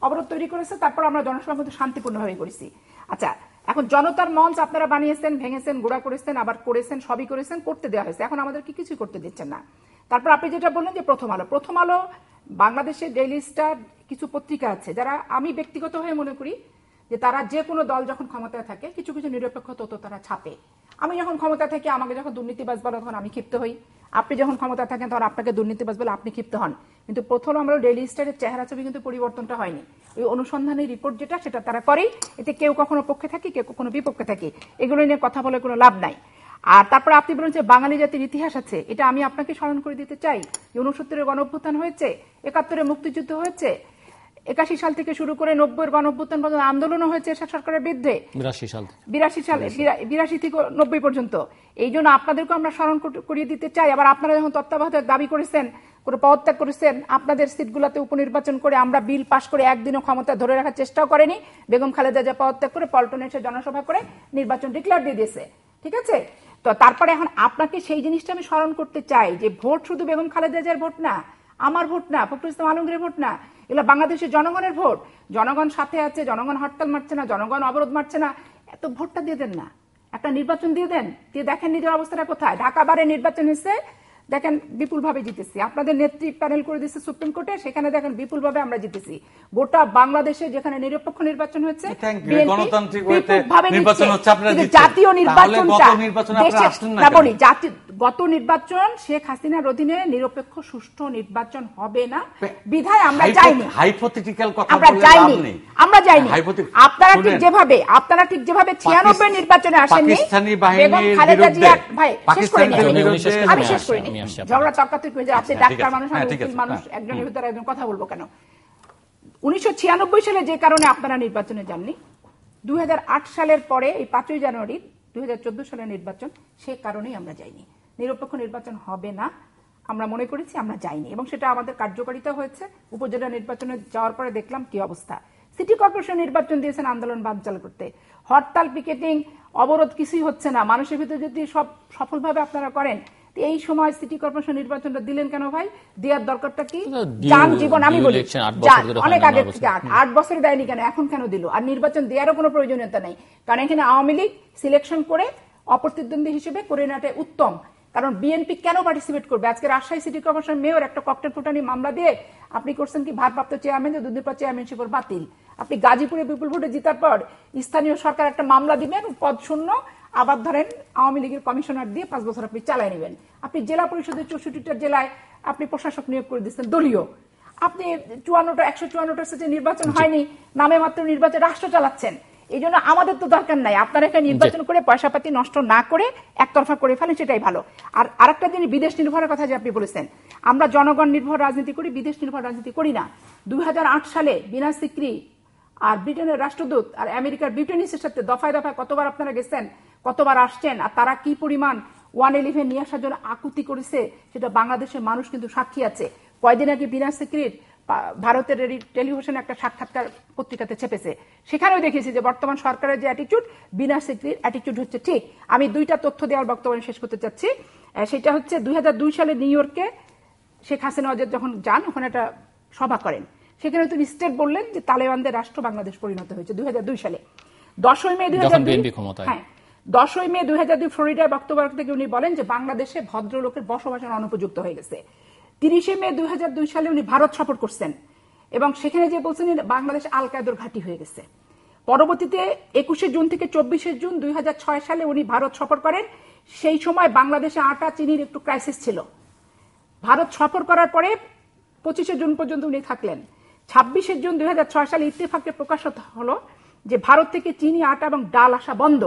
অবরোধ তৈরি করেছে, তারপর আমরা জনসভা কিন্তু শান্তিপূর্ণভাবে করেছি। আচ্ছা, এখন জনতার মঞ্চ আপনারা বানিয়েছেন, ভেঙেছেন, গুঁড়া করেছেন, আবার করেছেন, সবই করেছেন, করতে দেওয়া হয়েছে, এখন আমাদেরকে কিছুই করতে দিচ্ছেন না। তারপর আপনি যেটা বললেন যে প্রথম আলো বাংলাদেশের ডেইলি স্টার কিছু পত্রিকা আছে যারা আমি ব্যক্তিগত হয়ে মনে করি যে তারা যে কোনো দল যখন ক্ষমতায় থাকে কিছু কিছু নিরপেক্ষ তথ্য তারা ছাপে। আমি যখন ক্ষমতা থাকি আমাকে যখন দুর্নীতিবাজ বলে তখন আমি ক্ষিপ্ত হই, আপনি যখন ক্ষমতা থাকেন তখন আপনাকে দুর্নীতিবাজ বলে আপনি ক্ষিপ্ত হন। কিন্তু প্রথম আমরা ডেইলি স্টারের চেহারা ছবি কিন্তু পরিবর্তনটা হয়নি, ওই অনুসন্ধানী রিপোর্ট যেটা সেটা তারা করেই, এতে কেউ কখনো পক্ষে থাকে কেউ কখনো বিপক্ষে থাকে, এগুলো নিয়ে কথা বলে কোনো লাভ নাই। আর তারপরে আপনি বলেন যে বাঙালি জাতির ইতিহাস আছে, এটা আমি আপনাকে স্মরণ করে দিতে চাই যে 69-এর গণঅভ্যুত্থান হয়েছে, 71-এ মুক্তিযুদ্ধ হয়েছে, 81 সাল থেকে শুরু করে 90-এর গণঅভ্যুত্থান পর্যন্ত আন্দোলনও হয়েছে এরশাদ সরকারের বিরুদ্ধে, 82 থেকে 90 পর্যন্ত। এই জন্য আপনাদেরকে আমরা স্মরণ করিয়ে দিতে চাই। আবার আপনারা যখন তত্ত্বাবধায়ক দাবি করেছেন, করে পদত্যাগ করেছেন, আপনাদের সিটগুলোতে উপনির্বাচন করে আমরা বিল পাশ করে একদিনও ক্ষমতা ধরে রাখার চেষ্টাও করেনি, বেগম খালেদা জিয়া পদত্যাগ করে পল্টনে এসে জনসভা করে নির্বাচন ডিক্লেয়ার দিয়ে দিয়েছে, ঠিক আছে? তো তারপরে এখন আপনাকে সেই জিনিসটা আমি স্মরণ করতে চাই যে ভোট শুধু বেগম খালেদা জিয়ার ভোট না, আমার ভোট না, ফখরুল ইসলাম আলমগীরের ভোট না, এগুলো বাংলাদেশের জনগণের ভোট। জনগণ সাথে আছে, জনগণ হরতাল মারছে না, জনগণ অবরোধ মারছে না, এত ভোটটা দিয়ে দেন না, একটা নির্বাচন দিয়ে দেন, দিয়ে দেখেন নিজের অবস্থাটা কোথায়। ঢাকা বারে নির্বাচন হয়েছে, দেখেন বিপুল ভাবে জিতেছি, আপনাদের নেত্রী প্যানেল করে দিচ্ছে সুপ্রিম কোর্টে, সেখানে দেখেন বিপুল ভাবে আমরা জিতেছি। গোটা বাংলাদেশে যেখানে নিরপেক্ষ নির্বাচন হচ্ছে, জাতীয় নির্বাচন গত নির্বাচন শেখ হাসিনার অধীনে নিরপেক্ষ সুষ্ঠু নির্বাচন হবে না বিধায় আমরা যাইনি, আমরা যাইনি। আপনারা ঠিক যেভাবে 96 নির্বাচনে আসেননি, বেগম খালেদা জিয়া, ভাই শেষ করিনি, আমি শেষ করিনি, আমি আসছি ঝগড়া তর্কাতর্কি হয়ে যায়। আপনি ঠিক ডাক্তার আছে, মানুষ, হ্যাঁ, আমি ঠিক উকিল আছে, মানুষ, হ্যাঁ। একজনের ভিতরে একজন কথা বলবো কেন? 1996 সালে যে কারণে আপনারা নির্বাচনে যাননি, 2008 সালের পরে এই 5ই জানুয়ারি 2014 সালের নির্বাচন, সে কারণেই আমরা যাইনি। নিরপেক্ষ নির্বাচন হবে না আমরা মনে করেছি, আমরা যাইনি, এবং সেটা আমাদের কার্যকারিতা হয়েছে। উপজেলা নির্বাচনে যাওয়ার পরে দেখলাম কি অবস্থা। সিটি কর্পোরেশন নির্বাচন দিয়েছেন আন্দোলন বানচাল করতে, হরতাল, পিকেটিং, অবরোধ কিছুই হচ্ছে না। মানুষের ভিতরে যদি সব সফলভাবে আপনারা করেন, এই সময় সিটি কর্পোরেশন নির্বাচনটা দিলেন কেন ভাই? দেওয়ার দরকারটা কি? যান জীবন, আমি বলি অনেক আগে থেকে 8 বছরে দেয়নি কেন, এখন কেন দিল? আর নির্বাচন দেওয়ারও কোনো প্রয়োজনীয়তা নেই, কারণ এখানে আওয়ামী লীগ সিলেকশন করে অপ্রতিদ্বন্দ্বী হিসেবে করে নেওয়াটা উত্তম। কারণ বিএনপি কেন পার্টিসিপেট করবে? আজকে রাজশাহী সিটি কর্পোরেশন মেয়র একটা ককটেল ফুটানি মামলা দিয়ে আপনি করছেন কি, ভারপ্রাপ্ত চেয়ারম্যান, দুদিন পর চেয়ারম্যানশিপ বাতিল। আপনি গাজীপুরে বিপুল ভোটে জেতার পর স্থানীয় সরকার একটা মামলা দিবেন, পদ শূন্য, আবার ধরেন আওয়ামী লীগের কমিশনার দিয়ে 5 বছর আপনি চালাই নেবেন। আপনি জেলা পরিষদের 64টা জেলায় আপনি প্রশাসক নিয়োগ করে দিচ্ছেন দলীয়। আপনি 154টা যে নির্বাচন হয়নি, নামে মাত্র নির্বাচন, রাষ্ট্র চালাচ্ছেন। এই জন্য আমাদের তো দরকার নাই, আপনারা এখানে নির্বাচন করে পয়সা পাতি নষ্ট না করে একতরফা করে ফেলেন, সেটাই ভালো। আর আরেকটা জিনিস, বিদেশ নির্ভরের কথা যে আপনি বলেছেন, আমরা জনগণ নির্ভর রাজনীতি করি, বিদেশ নির্ভর রাজনীতি করি না। 2008 সালে বিনা সিক্রি আর ব্রিটেনের রাষ্ট্রদূত আর আমেরিকার ব্রিটেনিসের সাথে দফায় দফায় কতবার আপনারা গেছেন, কতবার আসছেন, আর তারা কি পরিমাণ 111 নিয়ে আসার জন্য আকুতি করেছে, সেটা বাংলাদেশের মানুষ কিন্তু সাক্ষী আছে। কয়দিন আগে বিনা সিক্রির ভারতের টেলিভিশনে একটা সাক্ষাৎকার পত্রিকাতে ছেপেছে, সেখানেও দেখেছি যে বর্তমান সরকারের যে অ্যাটিটিউড, বিনা সিক্রির অ্যাটিটিউড হচ্ছে ঠিক। আমি 2টা তথ্য দেওয়ার বক্তব্য শেষ করতে চাচ্ছি। সেটা হচ্ছে 2002 সালে নিউ ইয়র্কে শেখ হাসিনা যখন যান, ওখানে একটা সভা করেন, সেখানে তিনি স্টেট বললেন যে তালেবানদের রাষ্ট্র বাংলাদেশ পরিণত হয়েছে 2002 সালে। 10ই মে 2002 ফ্লোরিডায় বক্তব্য থেকে উনি বলেন যে বাংলাদেশে ভদ্রলোকের বসবাসের অনুপযুক্ত হয়ে গেছে। 30 মে 2002 সালে উনি ভারত সফর করছেন, এবং সেখানে যে বলছেন বাংলাদেশ আল কায়দার ঘাঁটি হয়ে গেছে। পরবর্তীতে 21 জুন থেকে 24 জুন 2006 সালে উনি ভারত সফর করেন। সেই সময় বাংলাদেশে আটা চিনির একটু ক্রাইসিস ছিল। ভারত সফর করার পরে 25 জুন পর্যন্ত উনি থাকলেন। 26 জুন 2006 সালে ইত্তেফাকে প্রকাশ হলো যে ভারত থেকে চিনি, আটা এবং ডাল আসা বন্ধ।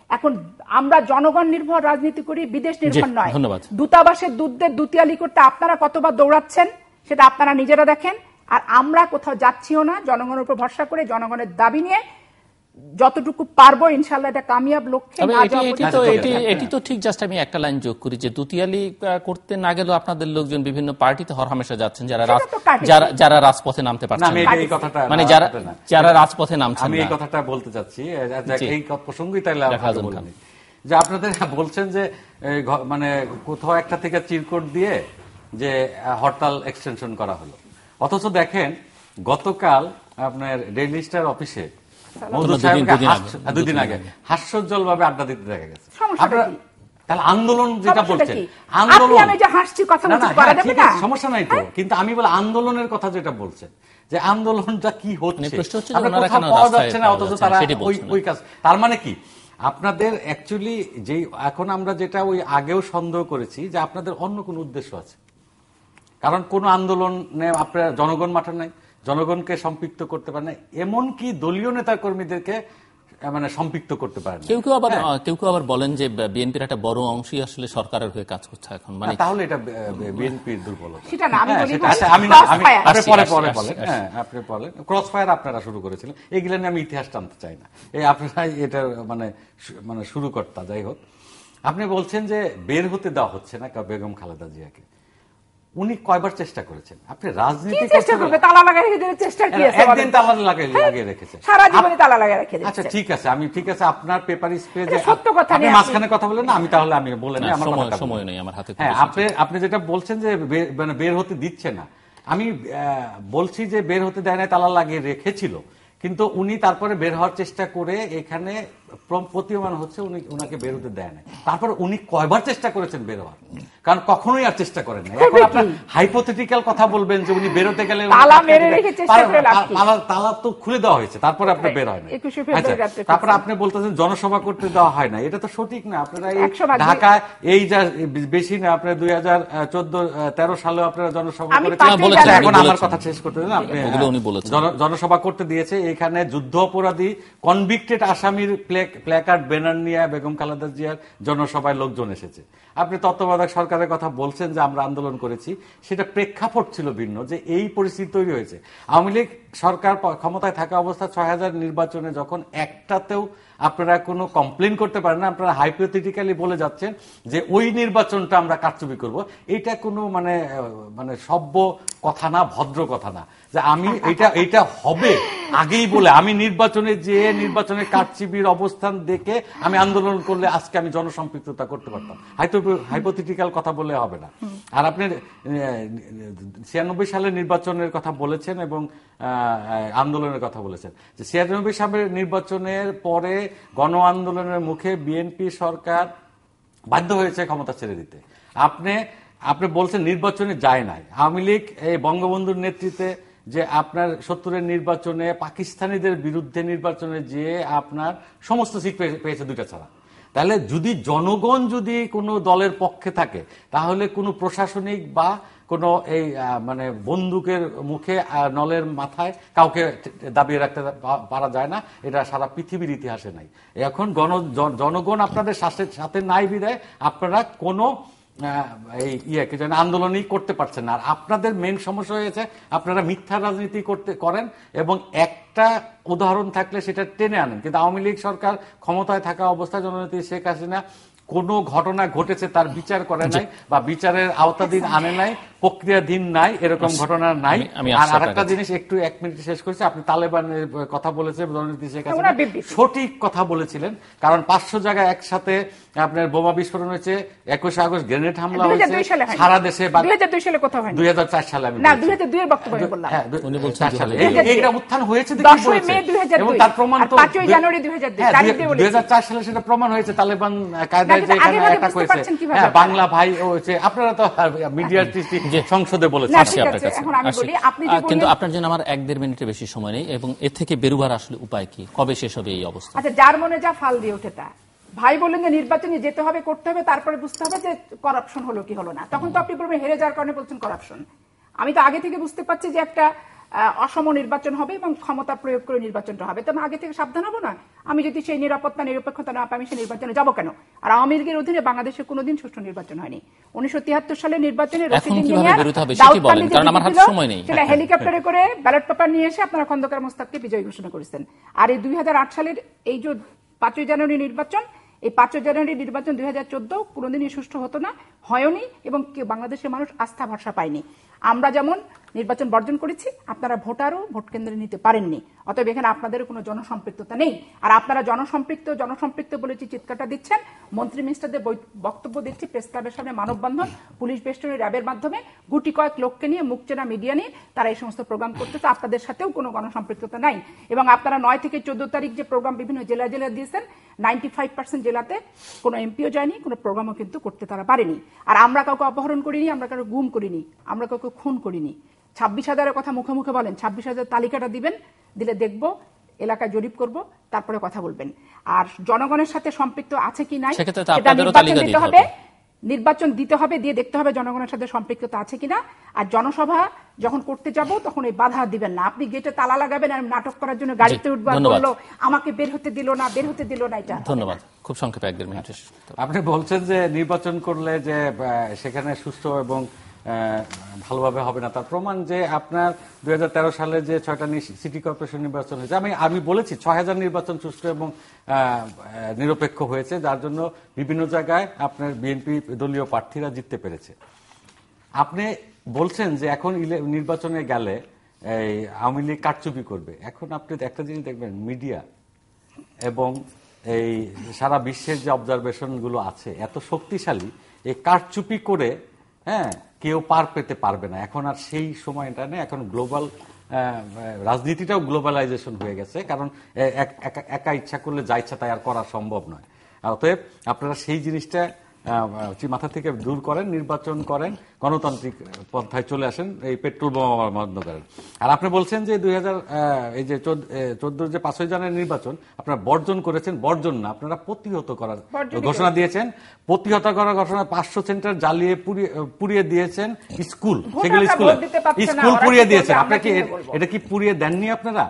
এখন আমরা জনগণ নির্ভর রাজনীতি করি, বিদেশ নির্ভর নয়। দূতাবাসের দুধদের দুতিয়ালি করতে আপনারা কতবার দৌড়াচ্ছেন সেটা আপনারা নিজেরা দেখেন। আর আমরা কোথাও যাচ্ছিও না, জনগণের উপর ভরসা করে জনগণের দাবি নিয়ে যতটুকু পারবো ইনশাআল্লাহ এটা কামিয়াব লক্ষ্যে। এটি তো ঠিক। জাস্ট আমি একটা লাইন যোগ করি যে দুতিয়ালি করতে না গেলেও আপনাদের লোকজন বিভিন্ন পার্টিতে হরহামেশা যাচ্ছেন, যারা রাজপথে নামতে পারছেন, মানে যারা রাজপথে নামছেন। আমি এই কথাটা বলতে চাচ্ছি, এই প্রসঙ্গই তাইলে যে আপনাদের বলছেন যে মানে কোথাও একটা থেকে চিরকুট দিয়ে যে হরতাল এক্সটেনশন করা হলো, অথচ দেখেন গতকাল আপনার ডেইলি স্টার অফিসে 2 দিন আগে হাস্যোজ্জ্বল ভাবে আড্ডা দিতে দেখা গেছে। তাহলে আন্দোলন যেটা বলছেন, সমস্যা নাই তো, কিন্তু আমি বলি আন্দোলনের কথা যেটা বলছেন, যে আন্দোলনটা কি হচ্ছে পাওয়া যাচ্ছে না, অথচ তারা ওই কাজ। তার মানে কি আপনাদের অ্যাকচুয়ালি যে এখন আমরা যেটা ওই আগেও সন্দেহ করেছি যে আপনাদের অন্য কোন উদ্দেশ্য আছে। কারণ কোন আন্দোলনে আপনারা জনগণ মাঠে নাই, জনগণকে সম্পৃক্ত করতে পারে না, এমনকি দলীয় নেতা কর্মীদেরকে মানে সম্পৃক্ত করতে পারে না। কেউ কেউ আবার বলেন যে বিএনপির একটা বড় অংশই আসলে সরকারের হয়ে কাজ করছে এখন, মানে তাহলে এটা বিএনপির দুর্বলতা। আপনি বলেন ক্রস ফায়ার আপনারা শুরু করেছিলেন, এগুলো নিয়ে আমি ইতিহাস টানতে চাই না, এই আপনারা এটা মানে শুরু করতা। যাই হোক, আপনি বলছেন যে বের হতে দেওয়া হচ্ছে না বেগম খালেদা জিয়াকে। উনি কয়বার চেষ্টা করেছেন? আপনি রাজনীতি আচ্ছা ঠিক আছে, আমি ঠিক আছে আপনার পেপার স্প্রে যে আপনি মাঝখানে কথা বলেন না, আমি তাহলে আমি বলে নিই, আমার সময় নেই আমার হাতে। হ্যাঁ, আপনি যেটা বলছেন যে মানে বের হতে দিচ্ছে না, আমি বলছি যে বের হতে দেয় না, তালা লাগিয়ে রেখেছিল, কিন্তু উনি তারপরে বের হওয়ার চেষ্টা করে এখানে প্রতীয়মান হচ্ছে উনাকে বের হতে দেয় না। তারপর উনি কয়বার চেষ্টা করেছেন বের হওয়ার, কারণ কখনোই আর চেষ্টা করেন না। এখন আপনার হাইপোথেটিক্যাল কথা বলবেন যে উনি বেরোতে গেলে তালা তো খুলে দেওয়া হয়েছে, তারপরে আপনি বের হয় না। তারপরে আপনি বলতেছেন জনসভা করতে দেওয়া হয় না, এটা তো সঠিক না। আপনারা ঢাকায় এই যা বেশি না, আপনার 2014-13 সালেও আপনারা জনসভা করেছেন। এখন আমার কথা শেষ করতে দেন, আপনি জনসভা করতে দিয়েছে। এখানে যুদ্ধ অপরাধী কনভিক্টেড আসামির প্লেন প্ল্যাকার্ড ব্যানার নিয়ে বেগম খালেদা জিয়ার জনসভায় লোকজন এসেছে। আপনি তত্ত্বাবধায়ক সরকারের কথা বলছেন যে আমরা আন্দোলন করেছি, সেটা প্রেক্ষাপট ছিল ভিন্ন, যে এই পরিস্থিতি তৈরি হয়েছে। আওয়ামী লীগ সরকার ক্ষমতায় থাকা অবস্থা ৬,০০০ নির্বাচনে যখন একটাতেও আপনারা কোনো কমপ্লেন করতে পারেন না, আপনারা হাইপোথেটিক্যালি বলে যাচ্ছেন যে ওই নির্বাচনটা আমরা কারচুপি করব, এটা কোনো মানে সভ্য কথা না, ভদ্র কথা না। যে আমি এটা হবে আগেই বলে আমি নির্বাচনে যে নির্বাচনের কারচুপির অবস্থান দেখে আমি আন্দোলন করলে আজকে আমি জনসম্পৃক্ততা করতে পারতাম। হাইপোথেটিক্যাল কথা বললে হবে না। আর আপনি ৯৬ সালের নির্বাচনের কথা বলেছেন এবং আন্দোলনের কথা বলেছেন, যে ৯৬ সালের নির্বাচনের পরে গণ আন্দোলনের মুখে বিএনপি সরকার বাধ্য হয়েছে ক্ষমতা ছেড়ে দিতে। আপনি বলছেন নির্বাচনে যায় নাই। আওয়ামী লীগ এই বঙ্গবন্ধুর নেতৃত্বে যে আপনার ৭০-এর নির্বাচনে পাকিস্তানিদের বিরুদ্ধে নির্বাচনে যে আপনার সমস্ত সিট পেয়েছে ২টা ছাড়া। তাহলে যদি জনগণ যদি কোনো দলের পক্ষে থাকে, তাহলে কোনো প্রশাসনিক বা কোনো এই বন্দুকের মুখে নলের মাথায় কাউকে দাবিয়ে রাখতে পারা যায় না। এটা সারা পৃথিবীর ইতিহাসে নাই। এখন জনগণ আপনাদের সাথে নাই বিদায় আপনারা কোনো আন্দোলনই করতে পারছেন না। আর আপনাদের মেন সমস্যা হয়েছে আপনারা মিথ্যা রাজনীতি করেন এবং একটা উদাহরণ থাকলে সেটা টেনে আনেন। কিন্তু আওয়ামী লীগ সরকার ক্ষমতায় থাকা অবস্থায় জননেত্রী শেখ হাসিনা কোনো ঘটনা ঘটেছে তার বিচার করে নাই বা বিচারের আওতাধীন আনে নাই, প্রক্রিয়াধীন নাই, এরকম ঘটনা নাই। আর আরেকটা জিনিস একটু ১ মিনিট শেষ করেছি, আপনি তালেবানের কথা বলেছেন, জননেত্রী শেখ হাসিনা সঠিক কথা বলেছিলেন, কারণ ৫০০ জায়গায় একসাথে আপনার বোমা বিস্ফোরণ হয়েছে, ২১ আগস্ট গ্রেনেড হামলা হয়েছে সারা দেশে। ২০০২ সালে কথা হয়নি, ২০০৪ সালে আমি না 2002 এর বক্তব্য বললাম। হ্যাঁ 2004 সালে এইটা উত্থান হয়েছে, 10 মে 2002 এবং তার প্রমাণ তো ৫ জানুয়ারি 2004 সালে সেটা প্রমাণ হয়েছে। তালেবান কায়দায় যে এখানে অ্যাটাক হয়েছে, হ্যাঁ বাংলা ভাই হয়েছে, আপনারা তো মিডিয়ার সংসদে বলেছেন। এখন আমি বলি, আপনি কিন্তু আপনার জন্য আমার ১-১.৫ মিনিটের বেশি সময় নেই, এবং এর থেকে বেরোবার আসলে উপায় কি, কবে শেষ হবে এই অবস্থা? আচ্ছা, যার মনে যা ফাল দিয়ে ওঠে তা। ভাই বললেন যে নির্বাচনে যেতে হবে, করতে হবে, তারপরে বুঝতে হবে যে করাপশন হলো কি হলো না। তখন তো আপনি বলবেন হেরে যাওয়ার কারণে বলছেন করাপশন। আমি তো আগে থেকে বুঝতে পারছি যে একটা অসম নির্বাচন হবে এবং ক্ষমতা প্রয়োগ করে নির্বাচনটা হবে, তো আমি আগে থেকে সাবধান হবো না? আমি যদি সেই নিরাপত্তা নিরপেক্ষতা না পাই, আমি সেই নির্বাচনে যাবো কেন? আর আওয়ামী লীগের অধীনে বাংলাদেশে কোনোদিন সুষ্ঠু নির্বাচন হয়নি। 1973 সালের নির্বাচনে হেলিকপ্টারে করে ব্যালট পেপার নিয়ে এসে আপনারা খন্দকার মোস্তাককে বিজয়ী ঘোষণা করেছেন। আর এই 2008 সালের এই যে 5 জানুয়ারি নির্বাচন, এই 5 জানুয়ারি নির্বাচন 2014 কোনোদিনই সুষ্ঠু হতো না, হয়নি, এবং বাংলাদেশের মানুষ আস্থা ভরসা পায়নি। আমরা যেমন নির্বাচন বর্জন করেছি, আপনারা ভোটারও ভোট কেন্দ্রে নিতে পারেননি। অতএব এখানে আপনাদের কোনো জনসম্পৃক্ততা নেই। আর আপনারা জনসম্পৃক্ত বলে চিৎকারটা দিচ্ছেন, মন্ত্রী মিনিস্টারদের বক্তব্য দিচ্ছি, প্রেস ক্লাবের সামনে মানববন্ধন, পুলিশ বেষ্টনী, র্যাবের মাধ্যমে গুটি কয়েক লোককে নিয়ে, মুখ চেনা মিডিয়া নিয়ে তারা এই সমস্ত প্রোগ্রাম করতেছে। আপনাদের সাথেও কোনো গণসম্পৃক্ততা নাই। এবং আপনারা 9 থেকে 14 তারিখ যে প্রোগ্রাম বিভিন্ন জেলায় দিয়েছেন, 95% জেলাতে কোনো এমপিও যায়নি, কোনো প্রোগ্রামও কিন্তু করতে তারা পারেনি। আর আমরা কাউকে অপহরণ করিনি, আমরা কাউকে গুম করিনি, আমরা কাউকে খুন করিনি। 26,000-এর কথা মুখে মুখে বলেন, 26,000 তালিকাটা দিবেন, দিলে দেখব, এলাকায় জরিপ করব, তারপরে কথা বলবেন। আর জনগণের সাথে সম্পৃক্ত আছে কি নাই সেটা নির্বাচন দিতে হবে, দিয়ে দেখতে হবে জনগণের সাথে সম্পৃক্ততা আছে কিনা। আর জনসভা যখন করতে যাব তখন এই বাধা দিবেন না। আপনি গেটে তালা লাগাবেন আর নাটক করার জন্য গাড়িতে উঠবার বললো আমাকে বের হতে দিল না, এটা। ধন্যবাদ। খুব সংক্ষেপে 1-1.5 মিনিট। আপনি বলছেন যে নির্বাচন করলে যে সেখানে সুস্থ এবং ভালোভাবে হবে না, তার প্রমাণ যে আপনার 2013 সালে যে 6টা সিটি কর্পোরেশন নির্বাচন হয়েছে, আমি বলেছি 6,000 নির্বাচন সুষ্ঠু এবং নিরপেক্ষ হয়েছে, যার জন্য বিভিন্ন জায়গায় আপনার বিএনপি দলীয় প্রার্থীরা জিততে পেরেছে। আপনি বলছেন যে এখন নির্বাচনে গেলে এই আওয়ামী লীগ কারচুপি করবে। এখন আপনি একটা জিনিস দেখবেন, মিডিয়া এবং এই সারা বিশ্বের যে অবজারভেশন গুলো আছে এত শক্তিশালী, এই কারচুপি করে কেউ পার পেতে পারবে না। এখন আর সেই সময়টা নেই। এখন গ্লোবাল রাজনীতিটাও গ্লোবালাইজেশন হয়ে গেছে, কারণ একা ইচ্ছা করলে যা ইচ্ছা তাই আর করা সম্ভব নয়। অতএব আপনারা সেই জিনিসটা মাথা থেকে দূর করেন, নির্বাচন করেন, গণতান্ত্রিক পন্থায় চলে আসেন, এই পেট্রোল বোমা বন্ধ করেন। আর আপনি বলছেন যে 2014 যে 5ই জানুয়ারি নির্বাচন আপনারা বর্জন করেছেন, বর্জন না, আপনারা প্রতিহত করার ঘোষণা দিয়েছেন। প্রতিহত করার ঘোষণা 500 সেন্টার জ্বালিয়ে পুড়িয়ে দিয়েছেন স্কুল, সেগুলো স্কুল পুড়িয়ে দিয়েছেন। আপনারা কি এটা কি পুড়িয়ে দেননি? আপনারা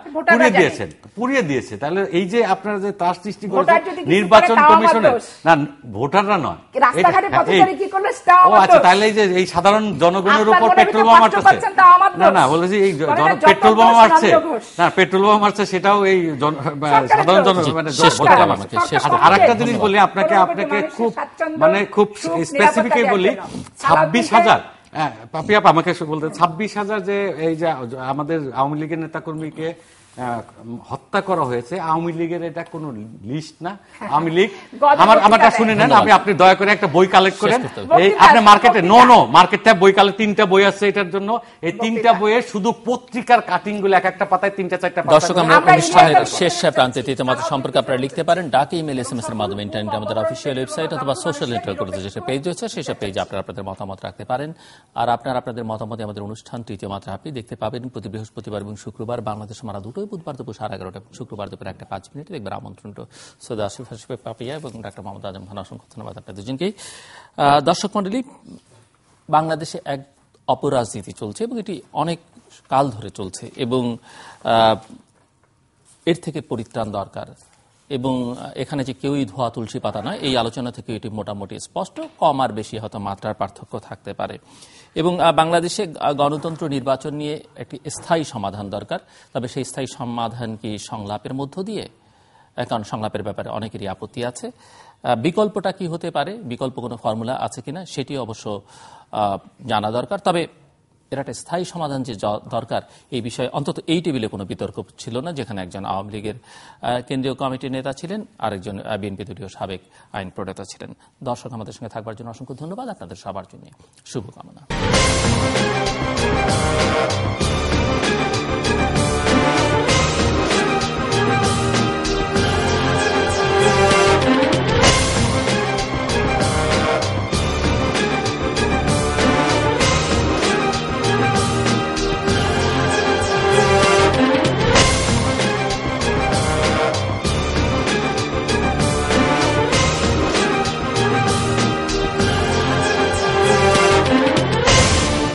পুড়িয়ে দিয়েছে। তাহলে এই যে আপনারা যে ত্রাস সৃষ্টি করেছেন নির্বাচন কমিশনের, না ভোটাররা নয়, ও আচ্ছা, তাহলে এই যে এই সাধারণ জনগণের উপর পেট্রোল বোমা মারতেছে, না বলেছি এই পেট্রোল বোমা মারছে, না পেট্রোল বোমা মারছে সেটাও এই সাধারণ জনগণ মানে ভোটাররা মারছে। আর একটা জিনিস বলি আপনাকে খুব স্পেসিফিকই বলি, 26,000 পাপিয়া আমাকে বলতে 26,000 যে এই যে আমাদের আওয়ামী লীগের নেতাকর্মীকে হত্যা করা হয়েছে, আওয়ামী লীগের এটা কোন লিস্ট না। আওয়ামী লীগ আমারটা শুনে নেন, আপনি দয়া করে একটা বই কালেক্ট করেন, এই আপনি মার্কেটে মার্কেট ট্যাব বই কালেক্ট 3টা বই আছে এটার জন্য, এই 3টা বইয়ের শুধু পত্রিকার কাটিং গুলো এক একটা পাতায় 3টা-4টা পাতা। দর্শক, আমরা অনুষ্ঠানের শেষ প্রান্তে তৃতীয় মাত্রা সম্পর্কে আপনারা লিখতে পারেন ডাক, ইমেল, SMS এর মাধ্যমে, ইন্টারনেট, আমাদের অফিসিয়াল ওয়েবসাইট অথবা সোশ্যাল নেটওয়ার্কে যেসব পেজ রয়েছে সেসব পেজে আপনারা আপনাদের মতামত রাখতে পারেন। আর আপনারা আপনাদের মতামতে আমাদের অনুষ্ঠান তৃতীয় মাত্রা আপনি দেখতে পাবেন প্রতি বৃহস্পতিবার এবং শুক্রবার বাংলাদেশ মারা দুটোই, বুধবার দুপুর 11:30, শুক্রবার দুপুর 1:05 দেখবেন আমন্ত্রণ সৈয়দ আসিফ পাপিয়া এবং ডাক্তার মোহাম্মদ আজম খান। অসংখ্য ধন্যবাদ আপনার দুজনকেই। দর্শক মণ্ডলী, বাংলাদেশে এক অপরাজনীতি চলছে এবং এটি অনেক কাল ধরে চলছে এবং এর থেকে পরিত্রাণ দরকার এবং এখানে যে কেউই ধোয়া তুলসী পাতা নয়, এই আলোচনা থেকে এটি মোটামুটি স্পষ্ট। কম আর বেশি হয়তো মাত্রার পার্থক্য থাকতে পারে এবং বাংলাদেশে গণতন্ত্র নির্বাচন নিয়ে একটি স্থায়ী সমাধান দরকার। তবে সেই স্থায়ী সমাধান কি সংলাপের মধ্য দিয়ে? কারণ সংলাপের ব্যাপারে অনেকেরই আপত্তি আছে। বিকল্পটা কি হতে পারে, বিকল্প কোনো ফর্মুলা আছে কিনা সেটি অবশ্য জানা দরকার। তবে এর একটা স্থায়ী সমাধান যে দরকার, এই বিষয়ে অন্তত এই টেবিলে কোনো বিতর্ক ছিল না, যেখানে একজন আওয়ামী লীগের কেন্দ্রীয় কমিটির নেতা ছিলেন, আরেকজন বিএনপি দলীয় সাবেক আইন প্রণেতা ছিলেন। দর্শক, আমাদের সঙ্গে থাকবার জন্য অসংখ্য ধন্যবাদ। আপনাদের সবার জন্য শুভকামনা।